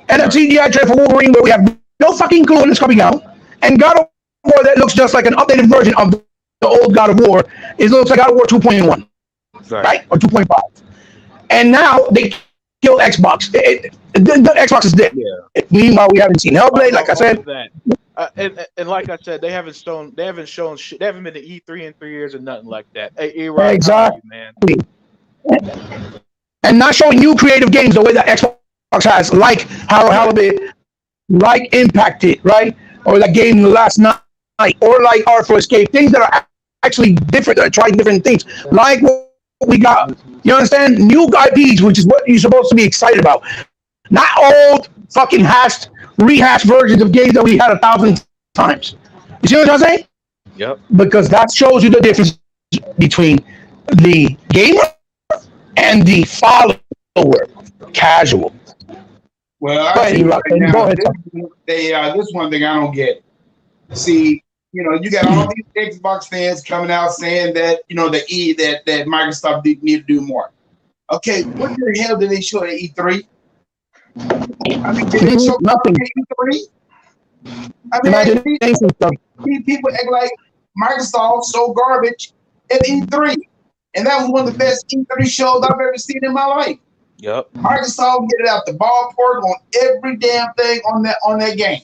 And a CGI trailer for Wolverine where we have no fucking clue when it's coming out. And God of War that looks just like an updated version of the old God of War. It looks like God of War 2.1, right? Or 2.5. And now they kill Xbox. The Xbox is dead. Yeah. Meanwhile, we haven't seen Hellblade, like I said. And like I said, they haven't shown shit. They haven't been to E3 in 3 years or nothing like that. Hey, Exactly. man. And not showing new creative games the way that Xbox has, like how they like Impacted, right? Or that game last night, or like Artful Escape, things that are actually different, that are trying different things. Like what we got, you understand? New IPs, which is what you're supposed to be excited about. Not old fucking rehashed versions of games that we had 1,000 times. You see what I'm saying? Yep. Because that shows you the difference between the gamer and the follower, casual. Well, this one thing I don't get. See, you got all these Xbox fans coming out saying that that Microsoft need to do more. Okay, what the hell did they show at E3? I mean, did they show nothing? E3? I mean, people act like Microsoft so garbage at E3, and that was one of the best E3 shows I've ever seen in my life. Yep. Microsoft get it out the ballpark on every damn thing on that game.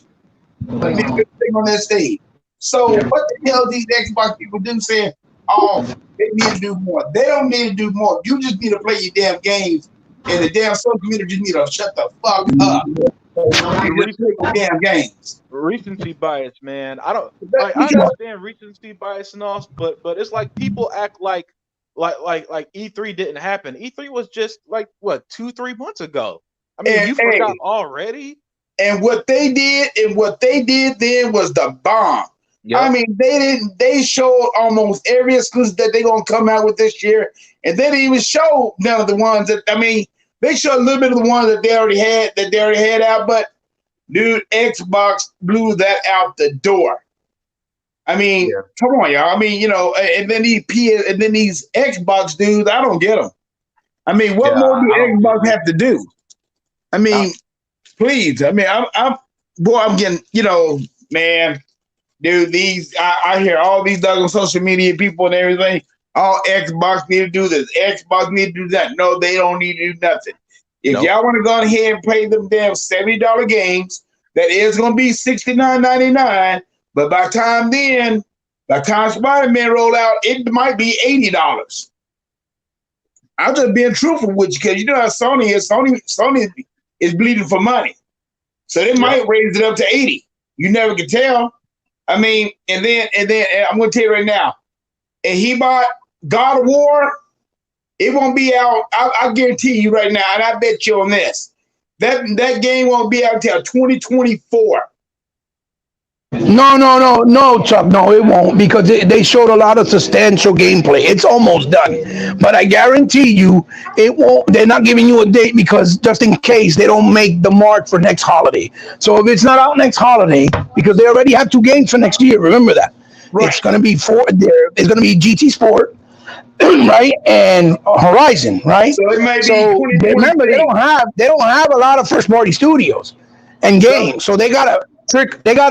Everything on that stage. So what the hell these Xbox people do saying, they need to do more. They don't need to do more. You just need to play your damn games, and the damn social media just need to shut the fuck up. Just play your damn games. Recency bias, man. I understand recency bias and all, but it's like people act like E3 didn't happen. E3 was just like what 2-3 months ago. I mean, you forgot already. And what they did then was the bomb. Yep. I mean, they showed almost every exclusive that they're gonna come out with this year, and they didn't even show none of the ones that they showed a little bit of the ones that they already had out, but dude, Xbox blew that out the door. I mean, come on, y'all. I mean, and then these Xbox dudes, I don't get them. I mean, what more do Xbox have to do? I mean, please. I mean, I'm getting, man, dude. I hear all these on social media people and everything. All Xbox need to do this. Xbox need to do that. No, they don't need to do nothing. If y'all want to go ahead and play them damn $70 games, that is going to be $69.99. But by the time Spider-Man roll out, it might be $80. I'm just being truthful with you because you know how Sony is. Sony is bleeding for money, so they might raise it up to 80. You never can tell. I mean, and then I'm going to tell you right now, and he bought God of War. It won't be out. I guarantee you right now, and I bet you on this. That game won't be out until 2024. No, Chuck. No, it won't because they showed a lot of substantial gameplay. It's almost done, but I guarantee you, it won't. They're not giving you a date because just in case they don't make the mark for next holiday. So if it's not out next holiday, because they already have two games for next year. Remember that. Right. It's going to be four. It's going to be GT Sport, right, and Horizon, right. So it may be Remember 2023. they don't have a lot of first party studios and games, so they gotta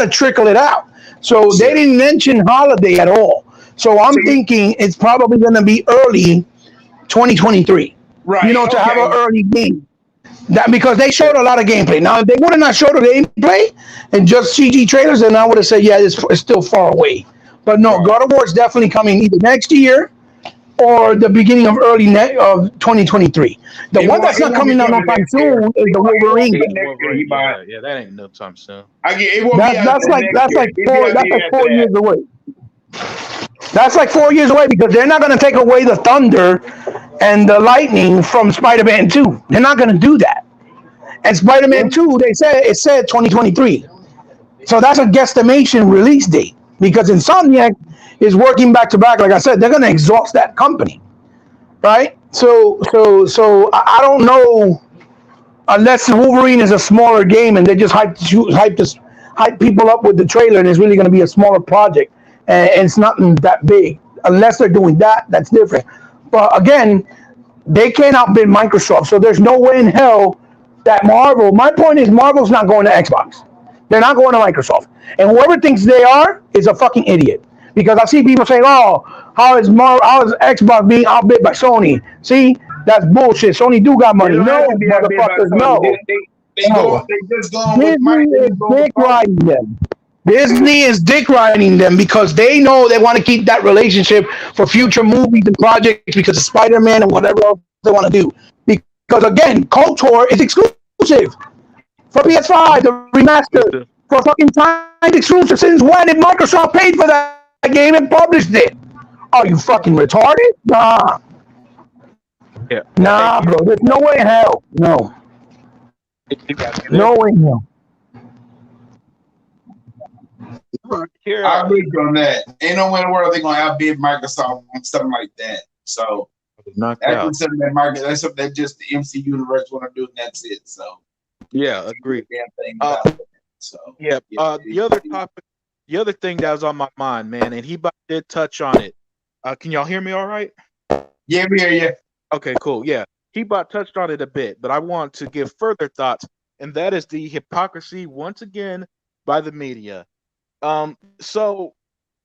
trickle it out. So they didn't mention holiday at all. So I'm thinking it's probably gonna be early 2023. Right. You know, to have an early game. That because they showed a lot of gameplay. Now, if they would have not showed the gameplay and just CG trailers, then I would have said, yeah, it's still far away. But no, God of War is definitely coming either next year or the beginning of of 2023. The one that's not coming out no time soon is the Wolverine. Yeah, that ain't no time soon. It won't be out That's like next year. that's like 4 years away. That's like 4 years away because they're not going to take away the thunder and the lightning from Spider-Man 2. They're not going to do that. And Spider-Man 2, it said 2023. So that's a guesstimation release date because Insomniac is working back to back. Like I said, they're going to exhaust that company, right? So I don't know unless Wolverine is a smaller game and they just hype people up with the trailer and it's really going to be a smaller project and it's not that big. Unless they're doing that, that's different. But again, they can't outbid Microsoft, so there's no way in hell that Marvel. My point is, Marvel's not going to Xbox. They're not going to Microsoft, and whoever thinks they are is a fucking idiot. Because I see people saying, "Oh, how is Xbox being outbid by Sony?" See, that's bullshit. Sony do got money. No, motherfuckers, no. They just going with Disney is dick riding them. Disney is dick riding them because they know they want to keep that relationship for future movies and projects because of Spider-Man and whatever else they want to do. Because again, KOTOR is exclusive for PS5, the remaster, for fucking time exclusive. Since when did Microsoft pay for that game and published it? Are you fucking retarded? Nah. Yeah. Nah, bro. There's no way in hell. No. No way in hell. I agree on that. Ain't no way in the world they're gonna outbid Microsoft on something like that. So that's something that's something that just the MC universe want to do, and that's it. So yeah, agree. So the other thing that was on my mind, man, and he did touch on it. Can y'all hear me all right? Yeah, we hear you. Okay, cool. Yeah, he touched on it a bit, but I want to give further thoughts, and that is the hypocrisy once again by the media. So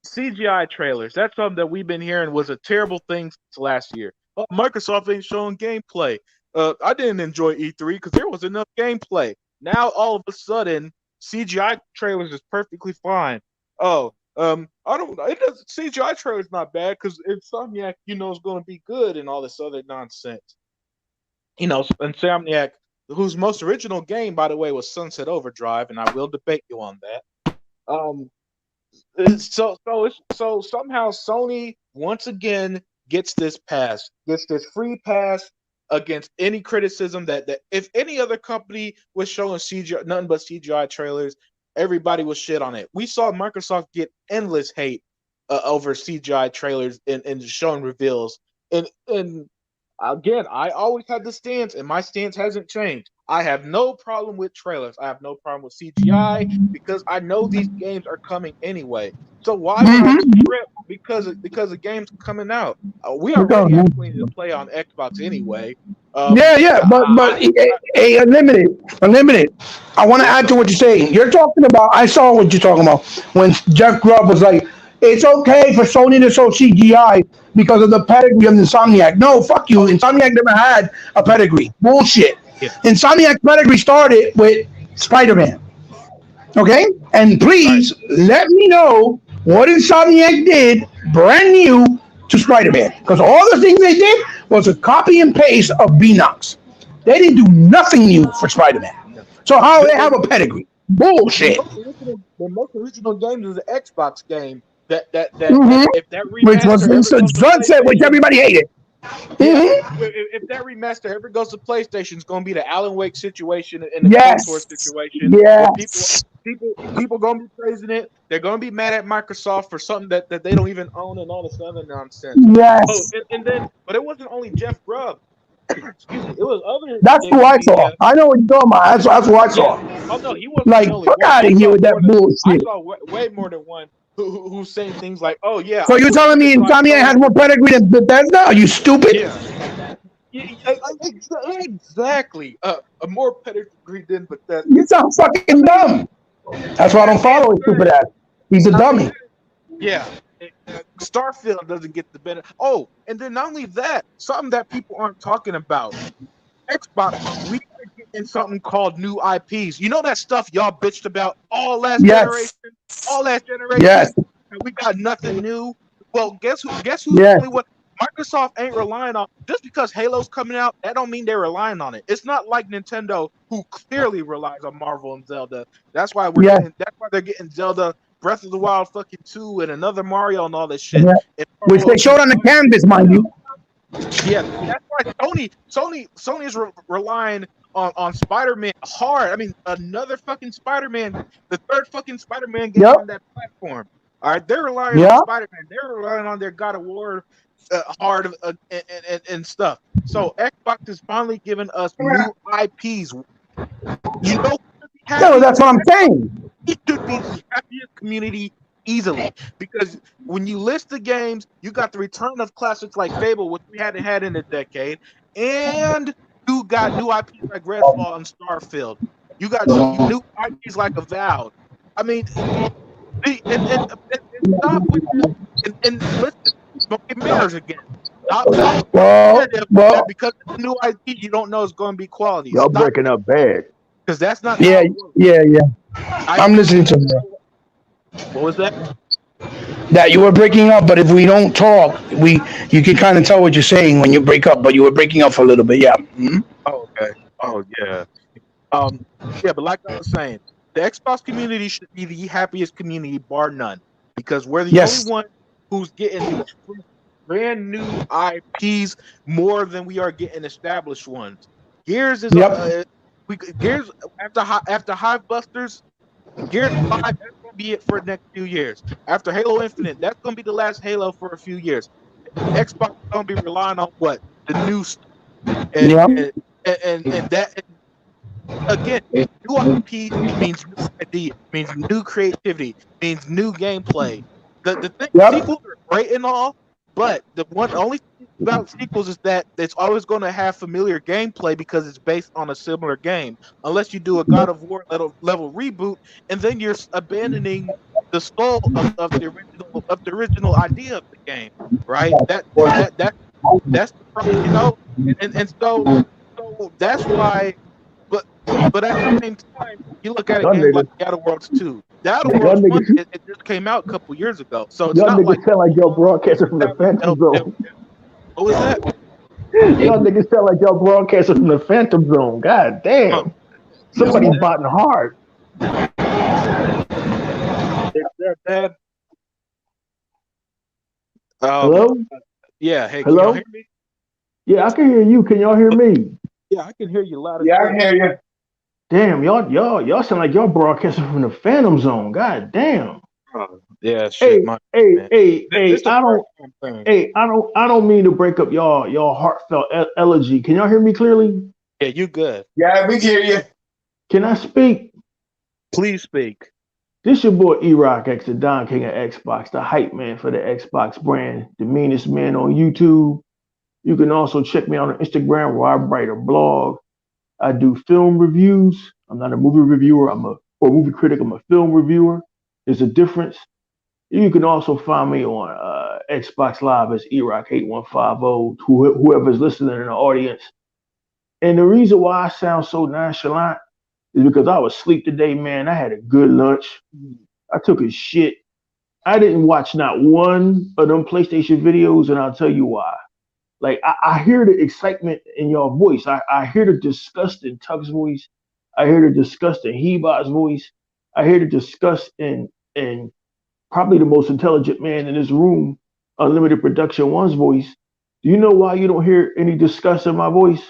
CGI trailers, that's something that we've been hearing was a terrible thing since last year. Oh, Microsoft ain't showing gameplay. I didn't enjoy E3 because there was enough gameplay. Now all of a sudden, CGI trailers is perfectly fine. I don't. CGI trailers not bad because Insomniac, is going to be good and all this other nonsense. Insomniac, whose most original game, by the way, was Sunset Overdrive, and I will debate you on that. So somehow Sony once again gets this free pass against any criticism that if any other company was showing CGI, nothing but CGI trailers, everybody was shit on it. We saw Microsoft get endless hate over CGI trailers and showing reveals. And again, I always had the stance, and my stance hasn't changed. I have no problem with trailers. I have no problem with CGI because I know these games are coming anyway. So why would I trip because the game's coming out? We already have plenty to play on Xbox anyway. But unlimited. I want to add to what you're saying. You're talking about. I saw what you're talking about when Jeff Grubb was like, "It's okay for Sony to show CGI because of the pedigree of Insomniac." No, fuck you. Insomniac never had a pedigree. Bullshit. Yeah. Insomniac pedigree started with Spider-Man. Okay? And please let me know what Insomniac did brand new to Spider-Man. Because all the things they did was a copy and paste of Beanox. They didn't do nothing new for Spider-Man. No. So how The, they the, have a pedigree? the Bullshit. most original game is the Xbox game. That Mm-hmm. if that Which was remaster ever goes to Sunset, which PlayStation, everybody hated. yeah, Mm-hmm. if that remaster ever goes to PlayStation, it's going to be the Alan Wake situation and the KOTOR Yes. situation where Yes. people going to be praising it. They're going to be mad at Microsoft for something that they don't even own and all this other nonsense. Oh, Yes. and then, but it wasn't only Jeff Grubb. Excuse me, it was other That's who I saw. media. I know what you're talking about. That's who I Yeah. saw. Oh no, he wasn't Like, the only fuck one. out I of here saw with that more than I bullshit. saw way more than one who's saying things like, "Oh yeah, So I you're put telling me Microsoft Insomniac first." has more pedigree than Bethesda? Are you stupid? Yeah, exactly. A more pedigree than Bethesda. You sound I fucking mean, dumb. That's why I don't yes, follow his sir. stupid ass. He's a I mean, dummy. yeah. Starfield doesn't get the benefit. Oh, and then not only that, something that people aren't talking about. Xbox, we are getting something called new IPs. You know that stuff y'all bitched about Yes. all last Yes. generation, and we got nothing new. Well, guess who's the Yes. only one? Microsoft ain't relying on just because Halo's coming out. That don't mean they're relying on it. It's not like Nintendo, who clearly relies on Marvel and Zelda. That's why we're Yes. getting. That's why they're getting Zelda, Breath of the Wild, fucking 2, and another Mario and all this shit. Yes. And Which Marvel they showed open on the wide canvas, as mind you. hell. Yeah, that's why Sony is relying on Spider-Man hard. I mean, another fucking Spider-Man, the third fucking Spider-Man game Yep. on that platform. All right, they're relying on Yep. Spider-Man. They're relying on their God of War hard and stuff. So Xbox is finally giving us new IPs. You know, who should be No, happy? that's what I'm saying. It should be the happiest community easily because when you list the games, you got the return of classics like Fable, which we hadn't had in a decade, and you got new IPs like Redfall and Starfield. You got new IPs like Avowed. I mean, and stop with this. And listen, smoking mirrors again. Stop talking about the Well, narrative that well, because it's a new IP, you don't know it's going to be quality. Y'all Stop breaking up bad. because that's not yeah, how it works. yeah, yeah. I'm IPs listening to come you. what was that? That you were breaking up, but if we don't talk, you can kind of tell what you're saying when you break up, but you were breaking up for a little bit. Yeah. Mhm. Oh, okay. Oh, yeah. Um, yeah, but like I was saying, the Xbox community should be the happiest community, bar none, because we're the only Yes. one who's getting these brand new IPs more than we are getting established ones. Gears is Yep. Gears after Hive Busters, Gears 5, that's gonna be it for the next few years. After Halo Infinite, that's gonna be the last Halo for a few years. Xbox is gonna be relying on what? The new stuff. And Yep. and that again, new IP means new idea, means new creativity, means new gameplay. The thing Yep. sequels are great and all, but the only thing about sequels is that it's always going to have familiar gameplay because it's based on a similar game. Unless you do a God of War level reboot, and then you're abandoning the soul of the original idea of the game, right? That's the and so that's why but at the same time, you look at a Y'all game like niggas, The Outer Worlds 2. The Outer y'all Worlds 1, niggas, it just came out a couple years ago. So it's y'all not like niggas sound like y'all broadcasting from the Phantom Zone. what was that? Y'all niggas sound like y'all broadcasting from the Phantom Zone. God Oh, damn. yes, Somebody botting hard. that. Um, Hello? yeah, hey, can y'all Hello? hear me? Yeah, I can hear you. Can y'all hear me? Yeah, I can hear you loud and Yeah, I clear. can hear you. Damn, y'all sound like y'all broadcasting from the Phantom Zone. God damn. Yeah, shit, Hey, my hey, man. hey, This hey, the first time thing. I don't mean to break up y'all heartfelt elegy. Can y'all hear me clearly? Yeah, you good. Yeah, we can hear you. Can I speak? Please speak. This your boy E-Rock X, the Don King of Xbox, the hype man for the Xbox brand, the meanest man on YouTube. You can also check me out on Instagram where I write a blog. I do film reviews. I'm not a movie reviewer. Or movie critic. I'm a film reviewer. There's a difference. You can also find me on Xbox Live as erock8150. Whoever's listening in the audience. And the reason why I sound so nonchalant is because I was asleep today, man. I had a good lunch. I took a shit. I didn't watch not one of them PlayStation videos, and I'll tell you why. Like I hear the excitement in your voice. I hear the disgust in Tuck's voice. I hear the disgust in Hebot's voice. I hear the disgust in probably the most intelligent man in this room, Unlimited Production One's voice. Do you know why you don't hear any disgust in my voice?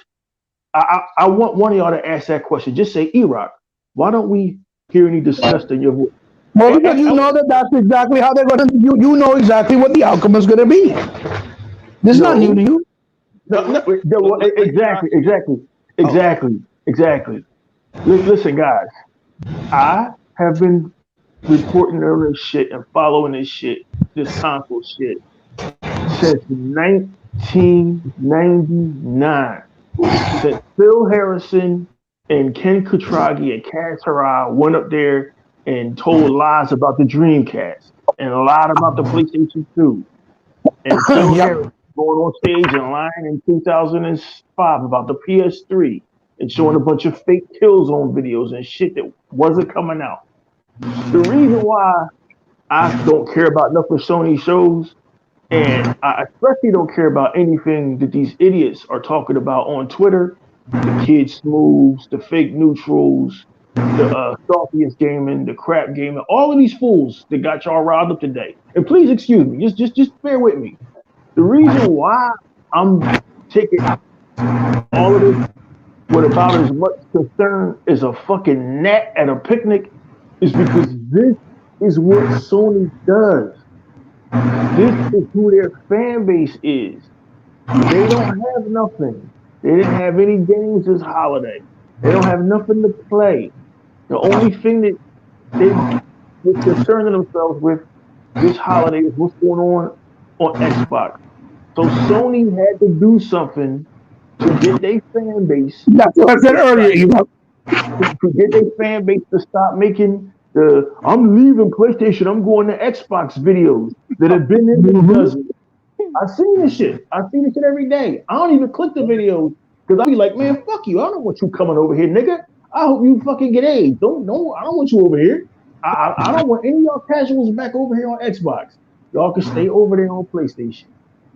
I want one of y'all to ask that question. Just say, E-Rock, why don't we hear any disgust in your voice? Well, And, because you know that that's exactly how they're gonna. You know exactly what the outcome is gonna be. This is not new to no, you. no, Let E-Rock. exactly. Listen, guys, I have been reporting on this shit and following this shit, this console shit, since 1999. Since Phil Harrison and Ken Kutragi and Kaz Hirai went up there and told lies about the Dreamcast and lied about the PlayStation 2. And Phil Yep. Harrison going on stage and lying in 2005 about the PS3 and showing a bunch of fake Killzone videos and shit that wasn't coming out. The reason why I don't care about nothing Sony shows, and I especially don't care about anything that these idiots are talking about on Twitter, the kid smooths, the fake neutrals, the saltiest gaming, the crap gaming, all of these fools that got y'all riled up today. And please excuse me, just bear with me. The reason why I'm taking all of this with about as much concern as a fucking gnat at a picnic is because this is what Sony does. This is who their fan base is. They don't have nothing. They didn't have any games this holiday. They don't have nothing to play. The only thing that they were concerning themselves with this holiday is what's going on Xbox. So Sony had to do something to get their fan base That's what I said to earlier. stop, to get their fan base to stop making the I'm leaving PlayStation, I'm going to Xbox videos that have been in the dozen. I've seen this shit. I see this shit every day. I don't even click the videos because I'll be like, man, fuck you. I don't want you coming over here, nigga. I hope you fucking get AIDS. I don't want you over here. I don't want any of y'all casuals back over here on Xbox. Y'all can stay over there on PlayStation.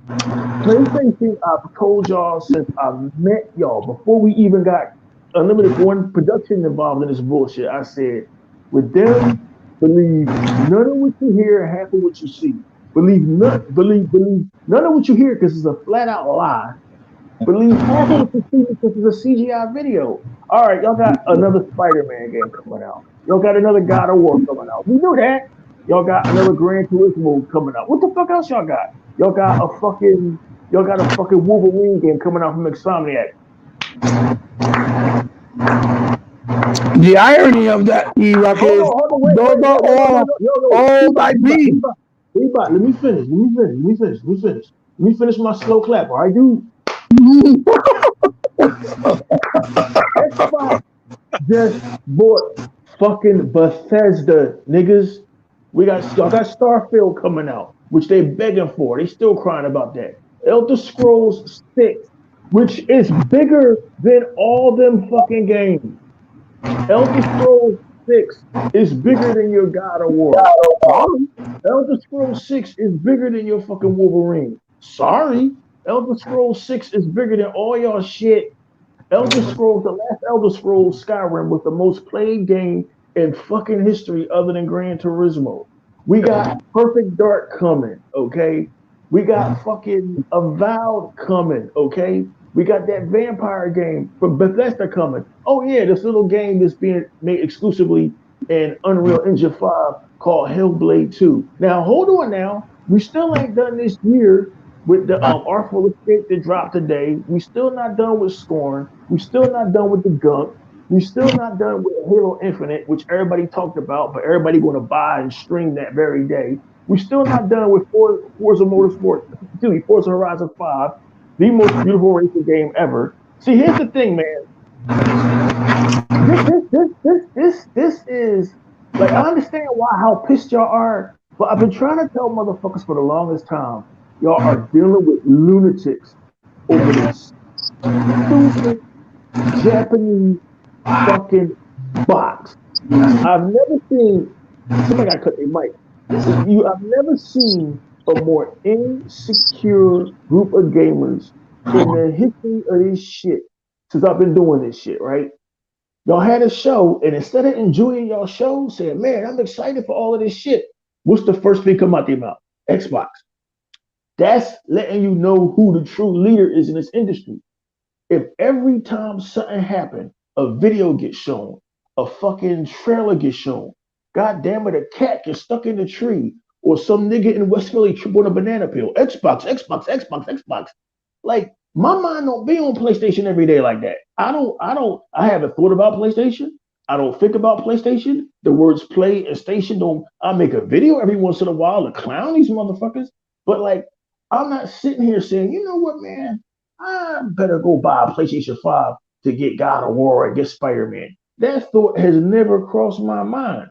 PlayStation, I've told y'all since I met y'all, before we even got Unlimited One production involved in this bullshit, I said, with them, believe none of what you hear, half of what you see. Believe none of what you hear because it's a flat out lie. Believe half of what you see because it's a CGI video. All right, y'all got another Spider-Man game coming out. Y'all got another God of War coming out. We knew that. Y'all got another Gran Turismo coming out. What the fuck else y'all got? Y'all got a fucking Wolverine game coming out from Insomniac. The irony of that, E-Rock, is Hold on, wait, those wait, are wait, wait, all old IP. Let me finish. Let me finish my slow clap. All right, dude. Xbox just bought fucking Bethesda, niggas. Y'all got Starfield coming out, which they begging for. They still crying about that. Elder Scrolls 6, which is bigger than all them fucking games. Elder Scrolls 6 is bigger than your God of War. Sorry. Elder Scrolls 6 is bigger than your fucking Wolverine. Sorry. Elder Scrolls 6 is bigger than all y'all shit. Elder Scrolls, the last Elder Scrolls Skyrim was the most played game in fucking history other than Gran Turismo. We got Perfect Dark coming, okay? We got fucking Avowed coming, okay? We got that vampire game from Bethesda coming. Oh yeah, this little game that's being made exclusively in Unreal Engine 5 called Hellblade 2. Now hold on now. We still ain't done this year with the Artful Escape that dropped today. We still not done with Scorn. We still not done with the Gunk. We still not done with Halo Infinite, which everybody talked about, but everybody going to buy and stream that very day. We still not done with Forza Motorsport, Forza Horizon 5, the most beautiful racing game ever. See, here's the thing, man. This is like, I understand how pissed y'all are, but I've been trying to tell motherfuckers for the longest time, y'all are dealing with lunatics over this stupid Japanese fucking box. I've never seen somebody got cut their mic. I've never seen a more insecure group of gamers in the history of this shit since I've been doing this shit, right? Y'all had a show, and instead of enjoying y'all show, saying, "Man, I'm excited for all of this shit," what's the first thing come out their mouth? Xbox. That's letting you know who the true leader is in this industry. If every time something happened, a video gets shown, a fucking trailer gets shown, god damn it, a cat gets stuck in the tree, or some nigga in West Philly trip on a banana peel. Xbox, Xbox, Xbox, Xbox. Like my mind don't be on PlayStation every day like that. I haven't thought about PlayStation. I don't think about PlayStation. The words play and station don't I make a video every once in a while to clown these motherfuckers. But like I'm not sitting here saying, you know what, man, I better go buy a PlayStation 5 to get God of War and get Spider-Man. That thought has never crossed my mind.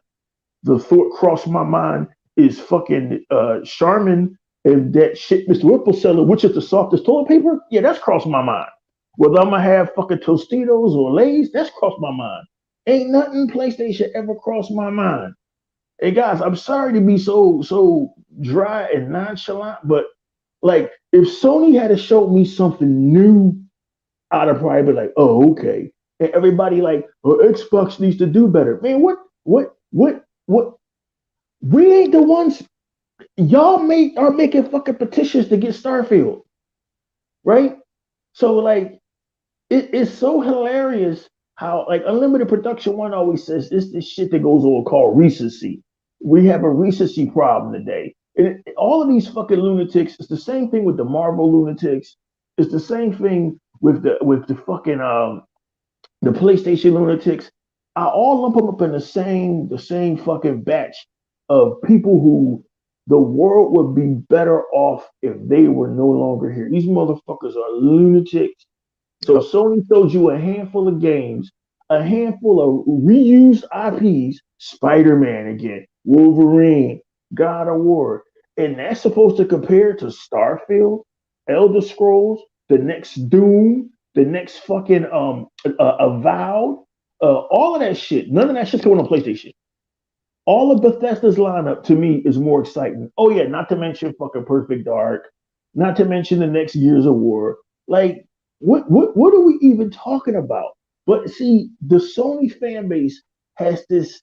The thought crossed my mind is fucking Charmin and that shit Mr. Whipple selling, which is the softest toilet paper. Yeah, that's crossed my mind. Whether I'm gonna have fucking Tostitos or Lay's, that's crossed my mind. Ain't nothing PlayStation ever crossed my mind. Hey guys, I'm sorry to be so dry and nonchalant, but like if Sony had to show me something new, I'd have probably be like, oh, okay. And everybody like, oh, Xbox needs to do better. Man, what? We ain't the ones. Are making fucking petitions to get Starfield, right? So like, it's so hilarious how like Unlimited Production One always says it's this shit that goes on called recency. We have a recency problem today. And all of these fucking lunatics, it's the same thing with the Marvel lunatics. It's the same thing with the fucking the PlayStation lunatics. I all lump them up in the same fucking batch of people who the world would be better off if they were no longer here. These motherfuckers are lunatics. So Yep. Sony sold you a handful of games, a handful of reused IPs, Spider-Man again, Wolverine, God of War, and that's supposed to compare to Starfield, Elder Scrolls, the next Doom, the next fucking Avowed, all of that shit. None of that shit's going on PlayStation. All of Bethesda's lineup to me is more exciting. Oh yeah, not to mention fucking Perfect Dark, not to mention the next Gears of War. Like, what are we even talking about? But see, the Sony fan base has this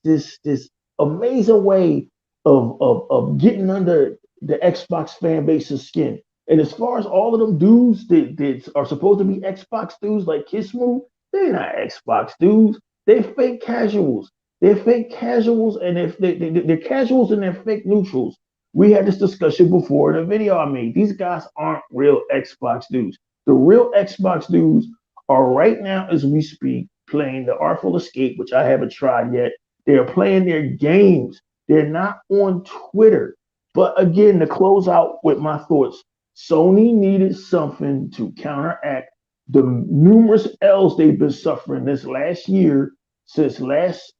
amazing way of getting under the Xbox fan base's skin. And as far as all of them dudes that are supposed to be Xbox dudes like Kismu, they're not Xbox dudes. They're fake casuals. They're fake casuals, and if they're casuals and they're fake neutrals. We had this discussion before in the video I made. These guys aren't real Xbox dudes. The real Xbox dudes are right now, as we speak, playing the Artful Escape, which I haven't tried yet. They're playing their games. They're not on Twitter. But again, to close out with my thoughts, Sony needed something to counteract the numerous L's they've been suffering this last year since last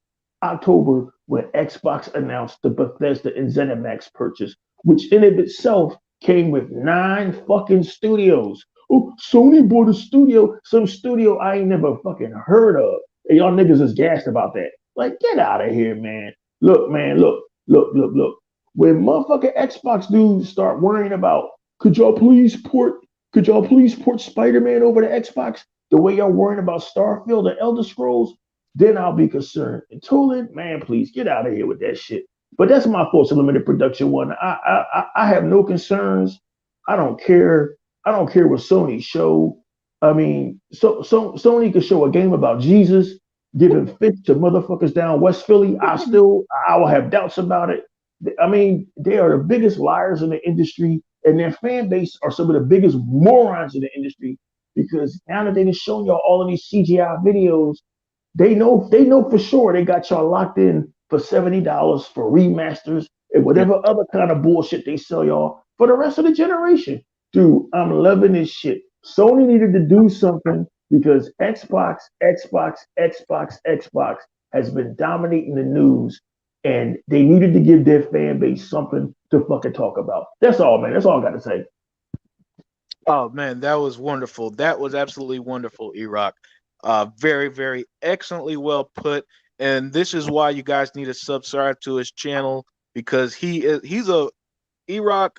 October when Xbox announced the Bethesda and ZeniMax purchase, which in of itself came with 9 fucking studios. Oh, Sony bought a studio, some studio I ain't never fucking heard of. And y'all niggas is gassed about that. Like, get out of here, man. Look, man, look. When motherfucking Xbox dudes start worrying about, could y'all please port Spider-Man over to Xbox the way y'all worrying about Starfield and Elder Scrolls? Then I'll be concerned. Until then, man, please get out of here with that shit. But that's my thoughts on Limited Production One. I have no concerns. I don't care. I don't care what Sony show. I mean, Sony could show a game about Jesus giving fits to motherfuckers down West Philly. I will have doubts about it. I mean, they are the biggest liars in the industry, and their fan base are some of the biggest morons in the industry because now that they've shown y'all all of these CGI videos, they know for sure they got y'all locked in for $70 for remasters and Yep. whatever other kind of bullshit they sell y'all for the rest of the generation. Dude, I'm loving this shit. Sony needed to do something because Xbox has been dominating the news and they needed to give their fan base something to fucking talk about. That's all, man. That's all I got to say. Oh man, that was wonderful. That was absolutely wonderful, Erock. Very, very excellently well put. And this is why you guys need to subscribe to his channel because he's a Erock.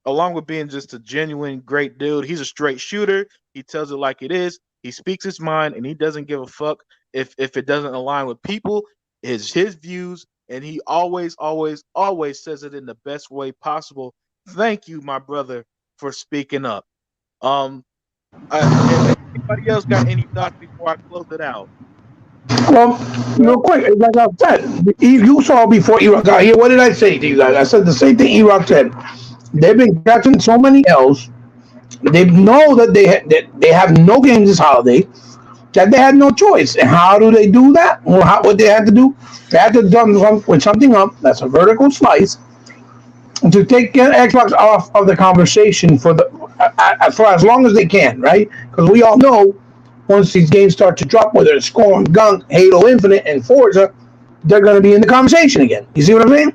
along with being just a genuine great dude, he's a straight shooter. He tells it like it is. He speaks his mind, and he doesn't give a fuck if it doesn't align with people. His views, and he always says it in the best way possible. Thank you, my brother, for speaking up. Um, anybody else got any thoughts before I close it out? Well, real quick, like I said, you saw before Iraq got here. What did I say to you guys? I said the same thing Iraq said. They've been catching so many L's. They know that they have no games this holiday. That they had no choice. And how do they do that? Well, what they had to do? They had to with something up that's a vertical slice to take Xbox off of the conversation for as long as they can, right? Because we all know once these games start to drop, whether it's Scorn, Gunk, Halo Infinite, and Forza, they're going to be in the conversation again. You see what I'm saying?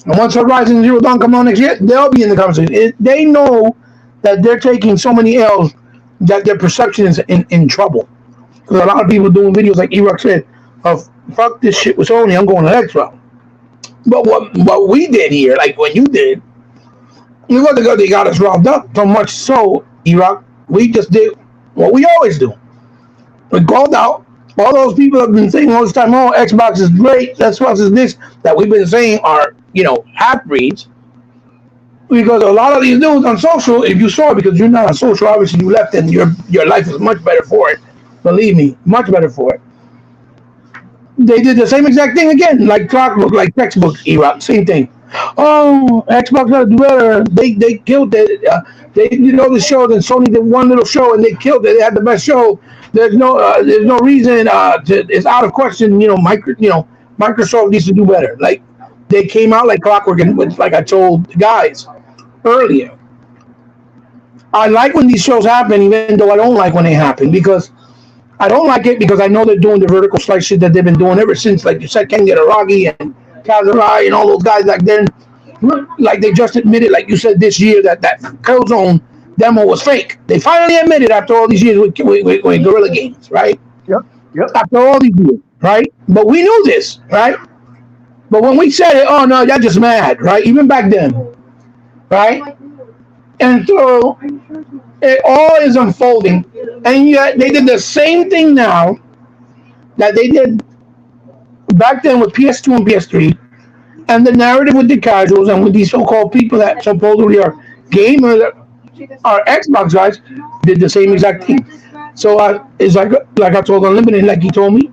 And once Horizon Zero Dawn come on next year, they'll be in the conversation. They know that they're taking so many L's that their perception is in trouble. Because a lot of people doing videos like Iraq said of fuck this shit with Sony, I'm going to Xbox. But what we did here, like when you did, they got us riled up so much so, Iraq, we just did what we always do. We called out all those people have been saying all this time, oh, Xbox is great, Xbox is this, that we've been saying are, half breeds. Because a lot of these dudes on social, if you saw it, because you're not on social, obviously you left and your life is much better for it. Believe me, much better for it. They did the same exact thing again, like clockwork, like textbook era, same thing. Oh, Xbox got to do better. They killed it. They did all the shows, and Sony did one little show, and they killed it. They had the best show. There's no reason. It's out of question. Microsoft needs to do better. Like they came out like clockwork, and like I told the guys earlier, I like when these shows happen, even though I don't like when they happen because. I don't like it because I know they're doing the vertical slice shit that they've been doing ever since, like you said, Ken Aragi and Kazurai and all those guys back then. Like they just admitted, like you said this year, that Killzone demo was fake. They finally admitted after all these years with Guerrilla Games, right? Yep. After all these years, right? But we knew this, right? But when we said it, oh no, y'all just mad, right? Even back then, right? And so it all is unfolding, and yet they did the same thing now that they did back then with PS2 and PS3, and the narrative with the casuals and with these so-called people that supposedly are gamers, are Xbox guys, did the same exact thing. So it's like I told Unlimited, like he told me,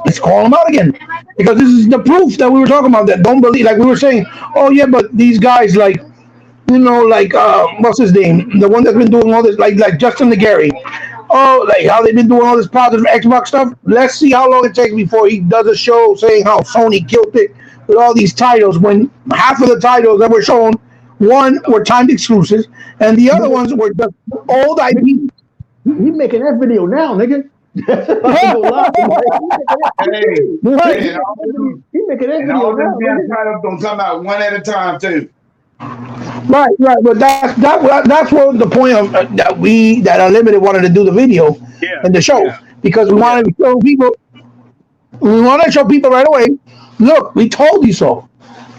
let's call them out again because this is the proof that we were talking about. That don't believe, like we were saying, oh yeah, but these guys like. What's his name? The one that's been doing all this, like Justin Legary. Oh, like how they've been doing all this positive Xbox stuff. Let's see how long it takes before he does a show saying how Sony killed it with all these titles. When half of the titles that were shown, one were timed exclusives, and the other ones were just old IPs. He making that video now, nigga. He making that video now. Titles don't come out one at a time too. Right, but that's what the point of that Unlimited wanted to do the video and the show because we wanted to show people. We want to show people right away. Look, we told you so.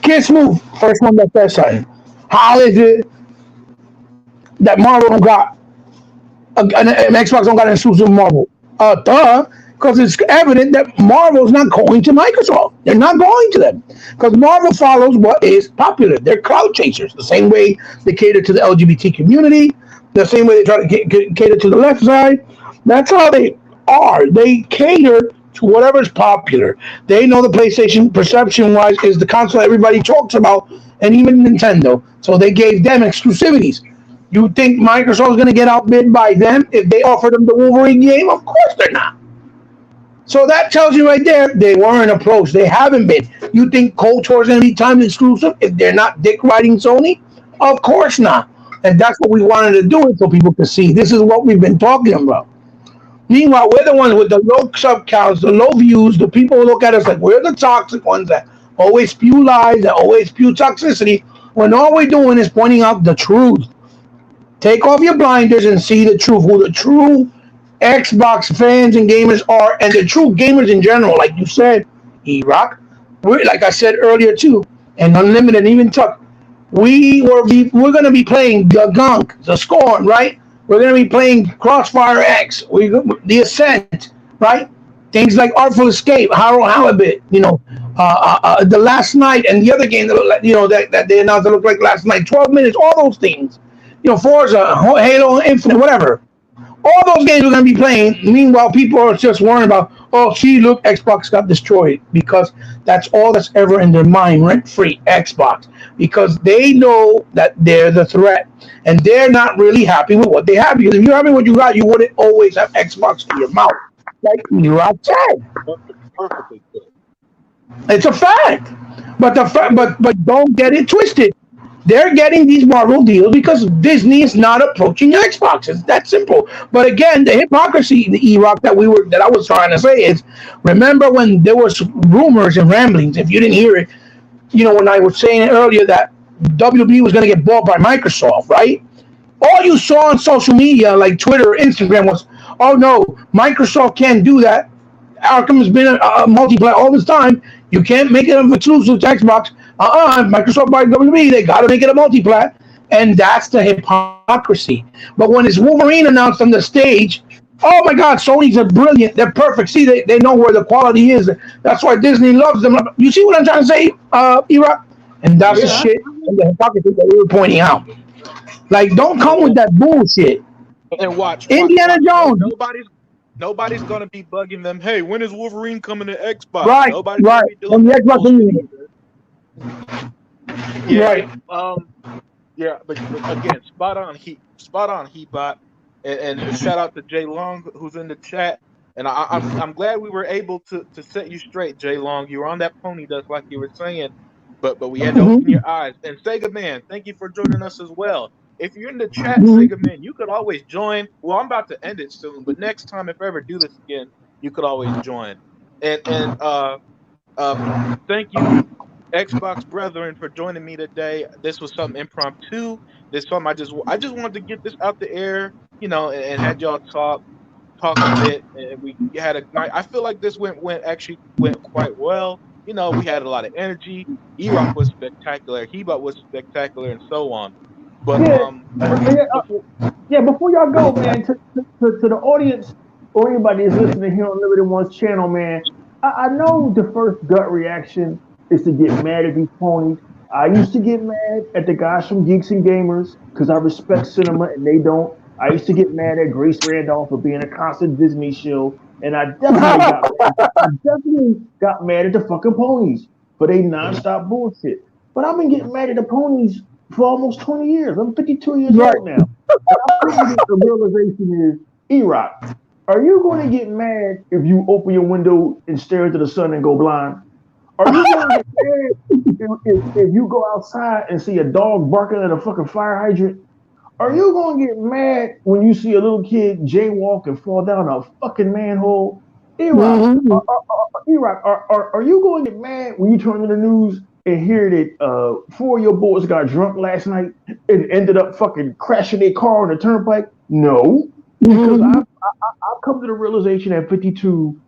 Kiss Move, first one that first time. How is it that Marvel got an Xbox don't got an exclusive Marvel? Because it's evident that Marvel's not going to Microsoft. They're not going to them. Because Marvel follows what is popular. They're crowd chasers. The same way they cater to the LGBT community, the same way they try to cater to the left side. That's how they are. They cater to whatever is popular. They know the PlayStation, perception-wise, is the console everybody talks about, and even Nintendo. So they gave them exclusivities. You think Microsoft's going to get outbid by them if they offer them the Wolverine game? Of course they're not. So that tells you right there, they weren't approached. They haven't been. You think KOTOR is going to be time exclusive if they're not dick riding Sony? Of course not. And that's what we wanted to do it so people could see. This is what we've been talking about. Meanwhile, we're the ones with the low sub counts, the low views. The people who look at us like we're the toxic ones that always spew lies, that always spew toxicity, when all we're doing is pointing out the truth. Take off your blinders and see the truth, who the true Xbox fans and gamers are, and the true gamers in general, like you said, E-Rock. Like I said earlier too, and Unlimited, even Tuck, we're gonna be playing the Gunk, the Scorn, right? We're gonna be playing Crossfire X, the Ascent, right? Things like Artful Escape, Harold Halibut, the Last Night, and the other game that they announced that looked like Last Night, 12 minutes, all those things, Forza, Halo Infinite, whatever. All those games we're going to be playing. Meanwhile, people are just worrying about, oh, see, look, Xbox got destroyed, because that's all that's ever in their mind, rent free Xbox, because they know that they're the threat, and they're not really happy with what they have. Because if you're happy with what you got, you wouldn't always have Xbox in your mouth, like you said. Perfectly good. It's a fact. But don't get it twisted. They're getting these Marvel deals because Disney is not approaching Xbox. It's that simple. But again, the hypocrisy, the E-Rock that I was trying to say is, remember when there was rumors and ramblings, if you didn't hear it, when I was saying earlier that WB was going to get bought by Microsoft, right? All you saw on social media like Twitter or Instagram was, oh no, Microsoft can't do that. Arkham has been a multiplayer all this time. You can't make it an exclusive to Xbox. Microsoft by WB, they got to make it a multiplayer. And that's the hypocrisy. But when it's Wolverine announced on the stage, oh my God, Sony's are brilliant. They're perfect. See, they know where the quality is. That's why Disney loves them. You see what I'm trying to say, Era? And that's the Yeah. shit and the hypocrisy that we were pointing out. Like, don't come with that bullshit. And watch. Indiana No, Jones. nobody's gonna be bugging them. Hey, when is Wolverine coming to Xbox? Right, Nobody's right. gonna be doing On the that Xbox bullshit One. either. Yeah. Right. Yeah. But again, spot on, Heatbot, and shout out to Jay Long who's in the chat. And I'm glad we were able to set you straight, Jay Long. You were on that pony dust like you were saying, but we had to open Mm-hmm. your eyes. And Sega Man, thank you for joining us as well. If you're in the chat, Mm-hmm. Sega Man, you could always join. Well, I'm about to end it soon, but next time if I ever do this again, you could always join. And thank you, Xbox brethren, for joining me today. This was something impromptu. This something I just wanted to get this out the air, and had y'all talk a bit, and we had a night. I feel like this went quite well. We had a lot of energy. Erock was spectacular. Hebot was spectacular, and so on. But Yeah, yeah. Before y'all go, man, to the audience or anybody that's listening here on Limited One's channel, man, I know the first gut reaction is to get mad at these ponies. I used to get mad at the guys from Geeks and Gamers because I respect cinema and they don't. I used to get mad at Grace Randolph for being a constant Disney shill, and I definitely got mad at the fucking ponies for they nonstop bullshit. But I've been getting mad at the ponies for almost 20 years. I'm 52 years Right. old now. And I think the realization is, E-Rock, are you going to get mad if you open your window and stare into the sun and go blind? Are you going to get mad if you go outside and see a dog barking at a fucking fire hydrant? Are you going to get mad when you see a little kid jaywalk and fall down a fucking manhole? E-Rock, Mm-hmm. E-Rock, are you going to get mad when you turn on the news and hear that four of your boys got drunk last night and ended up fucking crashing their car on the turnpike? No, because Mm-hmm. I've come to the realization at 52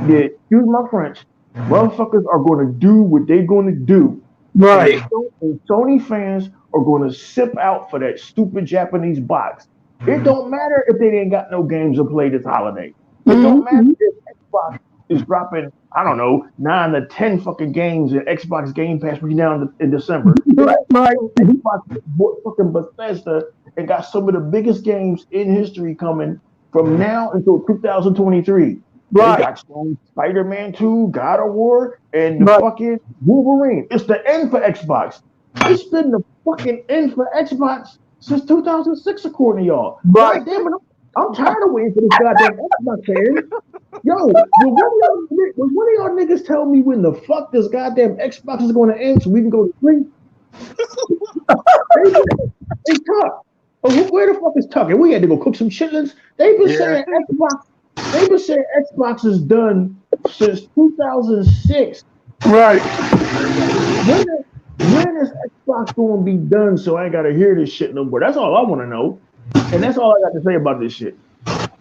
that, excuse my French, motherfuckers are going to do what they're going to do. And, Right. and Sony fans are going to sip out for that stupid Japanese box. It don't matter if they ain't got no games to play this holiday. It don't matter Mm-hmm. if Xbox is dropping, I don't know, 9 to 10 fucking games in Xbox Game Pass between now and in December. It Right. don't Right. matter if Xbox bought fucking Bethesda and got some of the biggest games in history coming from now until 2023. They Right. got Spider-Man 2, God of War, and the Right. fucking Wolverine. It's the end for Xbox. It's been the fucking end for Xbox since 2006, according to y'all. Right. God damn it, I'm tired of waiting for this goddamn Xbox fan. Yo, will one of y'all niggas tell me when the fuck this goddamn Xbox is going to end so we can go to sleep? They, they talk. Oh, where the fuck is Tuck? And we had to go cook some chitlins. They've been yeah, saying Xbox. They've been saying Xbox is done since 2006. Right. When when is Xbox going to be done? So I ain't got to hear this shit no more. That's all I want to know, and that's all I got to say about this shit.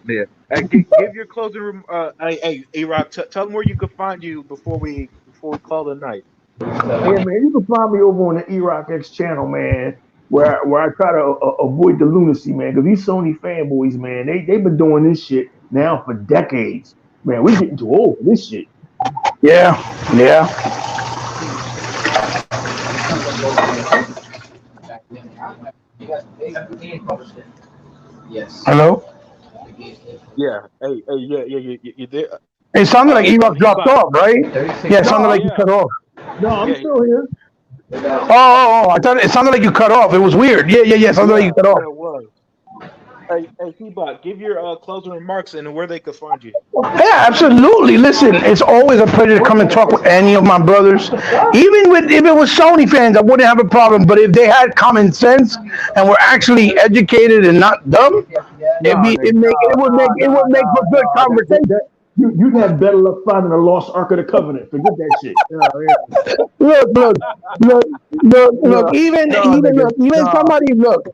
yeah. Hey, give your closing. Hey, Erock, tell them where you could find you before we call the night. Yeah, man, you can find me over on the E-Rock X channel, man, where I try to avoid the lunacy, man, because these Sony fanboys, man, they've been doing this shit now for decades. Man, we getting too old for this shit. Yeah, yeah. Hello. Yeah. Hey, you did. It sounded like Enoch He dropped bought. off, right? Yeah, it sounded No, like you Yeah, cut off. no, I'm yeah, still here. I thought it sounded like you cut off. It was weird. Yeah, yeah, yeah. It sounded like you cut off. yeah. It was. Hey, he bought. Give your closing remarks and where they could find you. Yeah, absolutely. Listen, it's always a pleasure to come and talk with any of my brothers. Even with if it was Sony fans, I wouldn't have a problem. But if they had common sense and were actually educated and not dumb, Nah, nigga, it would make for good conversation. you'd have better luck finding the lost Ark of the Covenant. Forget that shit. Yeah, Look, look, look, yeah. No, nigga, even nah. somebody look,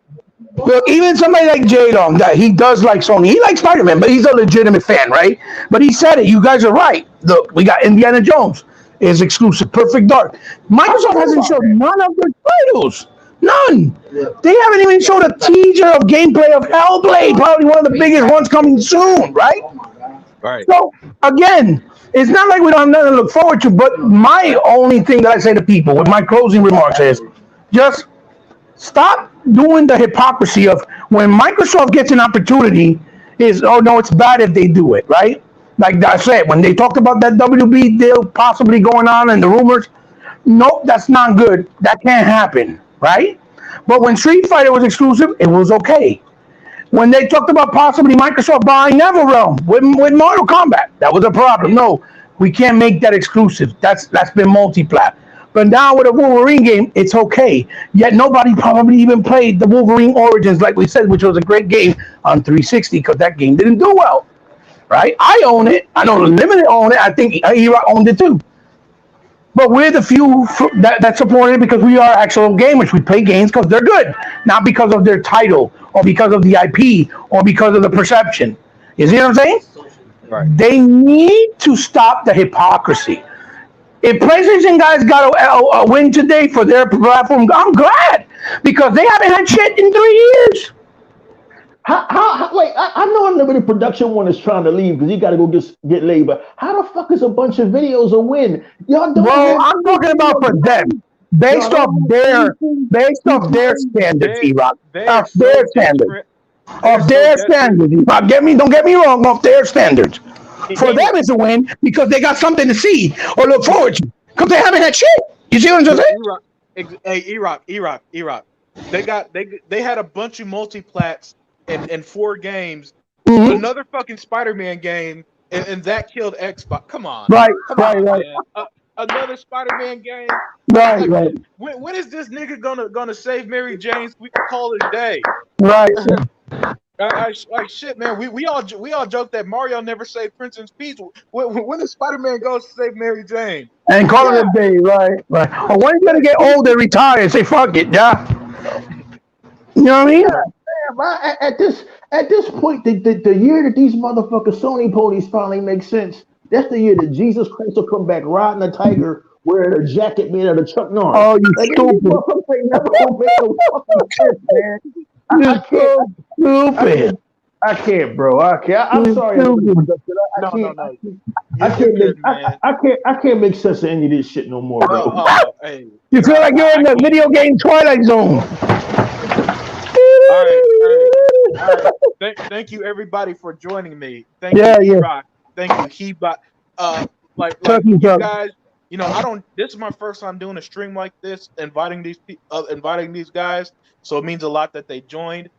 even somebody like J Long, that he does like Sony. He likes Spider Man, but he's a legitimate fan, right? But he said it. You guys are right. Look, we got Indiana Jones is exclusive, Perfect Dark. Microsoft hasn't showed none of their titles. None. They haven't even showed a teaser of gameplay of Hellblade, probably one of the biggest ones coming soon, right? Right. So again, it's not like we don't have nothing to look forward to. But my only thing that I say to people with my closing remarks is just stop doing the hypocrisy of when Microsoft gets an opportunity is, oh no, it's bad if they do it, right? Like I said, when they talked about that WB deal possibly going on and the rumors, nope, that's not good. That can't happen, right? But when Street Fighter was exclusive, it was okay. When they talked about possibly Microsoft buying NetherRealm with Mortal Kombat, that was a problem. No, we can't make that exclusive. That's been multi-plat. But now with a Wolverine game, it's okay. Yet nobody probably even played the Wolverine Origins, like we said, which was a great game on 360 because that game didn't do well, right? I own it. I know Limited own it. I think Era owned it too. But we're the few that support it because we are actual gamers. We play games because they're good, not because of their title or because of the IP or because of the perception. You see what I'm saying? Right. They need to stop the hypocrisy. If PlayStation guys got a win today for their platform, I'm glad because they haven't had shit in 3 years. Wait, I know Unlimited Production One is trying to leave because he got to go get laid, but how the fuck is a bunch of videos a win? Y'all don't Well, have I'm talking about for them, based y'all off don't their have anything. based off their standards, They E-Rock. they are Off so their standards. desperate. They're Of so their desperate. standards. Don't get me wrong, of their standards. For He them, it's a win because they got something to see or look forward to. Because they haven't had shit. You see what I'm just saying? E-Rock, hey, E-Rock. They had a bunch of multiplats in 4 games. Mm-hmm. Another fucking Spider-Man game, and that killed Xbox. Come on, Right, come right, on, right, man. Another Spider-Man game. right, Like right, when is this nigga gonna save Mary Jane? We can call it a day. right. Like shit, man. We all joke that Mario never saved Princess Peach. When is Spider-Man goes to save Mary Jane? And call it Yeah, a day, right, right. Or when you gonna get old and retire and say fuck it, yeah. You know what I mean? Damn, at this point, the year that these motherfucking Sony ponies finally make sense, that's the year that Jesus Christ will come back riding a tiger wearing a jacket made out of Chuck Norris. Oh, you Like these stupid. motherfuckers ain't never gonna make no fucking sense, man. I, You I can't. so I stupid. can't. I can't, bro. I can't. I'm You sorry, Unlimited stupid. Production. I no, no, can't. no. I You're can't make. good, man. I can't make sense of any of this shit no more, No, bro. hey, You feel like you're I in the can't. video game Twilight Zone. All right. Thank you everybody for joining me. Thank you, Yeah, yeah. E-Rock. Thank you, He-Bot. Like Turkey you Chuck. guys, I don't. This is my first time doing a stream like this, inviting these guys. So it means a lot that they joined.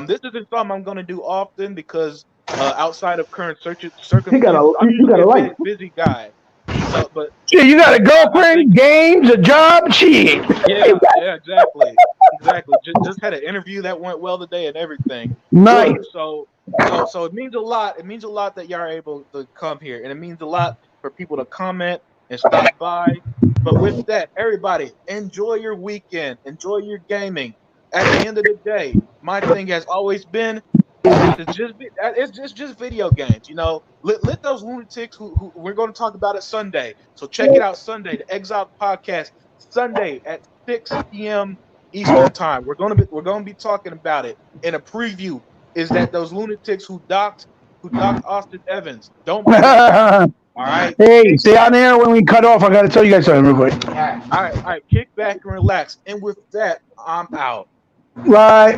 This isn't something I'm gonna do often because outside of current circumstances, I'm You got usually a a life. busy guy. But Shit, you got a I think girlfriend, games, a job, shit. yeah, exactly. Just had an interview that went well today and everything. Nice. So it means a lot. It means a lot that y'all are able to come here, and it means a lot for people to comment and stop by. But with that, everybody, enjoy your weekend, enjoy your gaming. At the end of the day, my thing has always been It's just video games. You know, let those lunatics who we're going to talk about it Sunday. So check it out Sunday, the Exile Podcast Sunday at 6 p.m. Eastern Time. We're going to be talking about it in a preview. Is that those lunatics who docked Austin Evans? Don't believe them. All right, Hey, kick stay on back. there when we cut off. I got to tell you guys something real quick. All right, kick back and relax. And with that, I'm out. Right,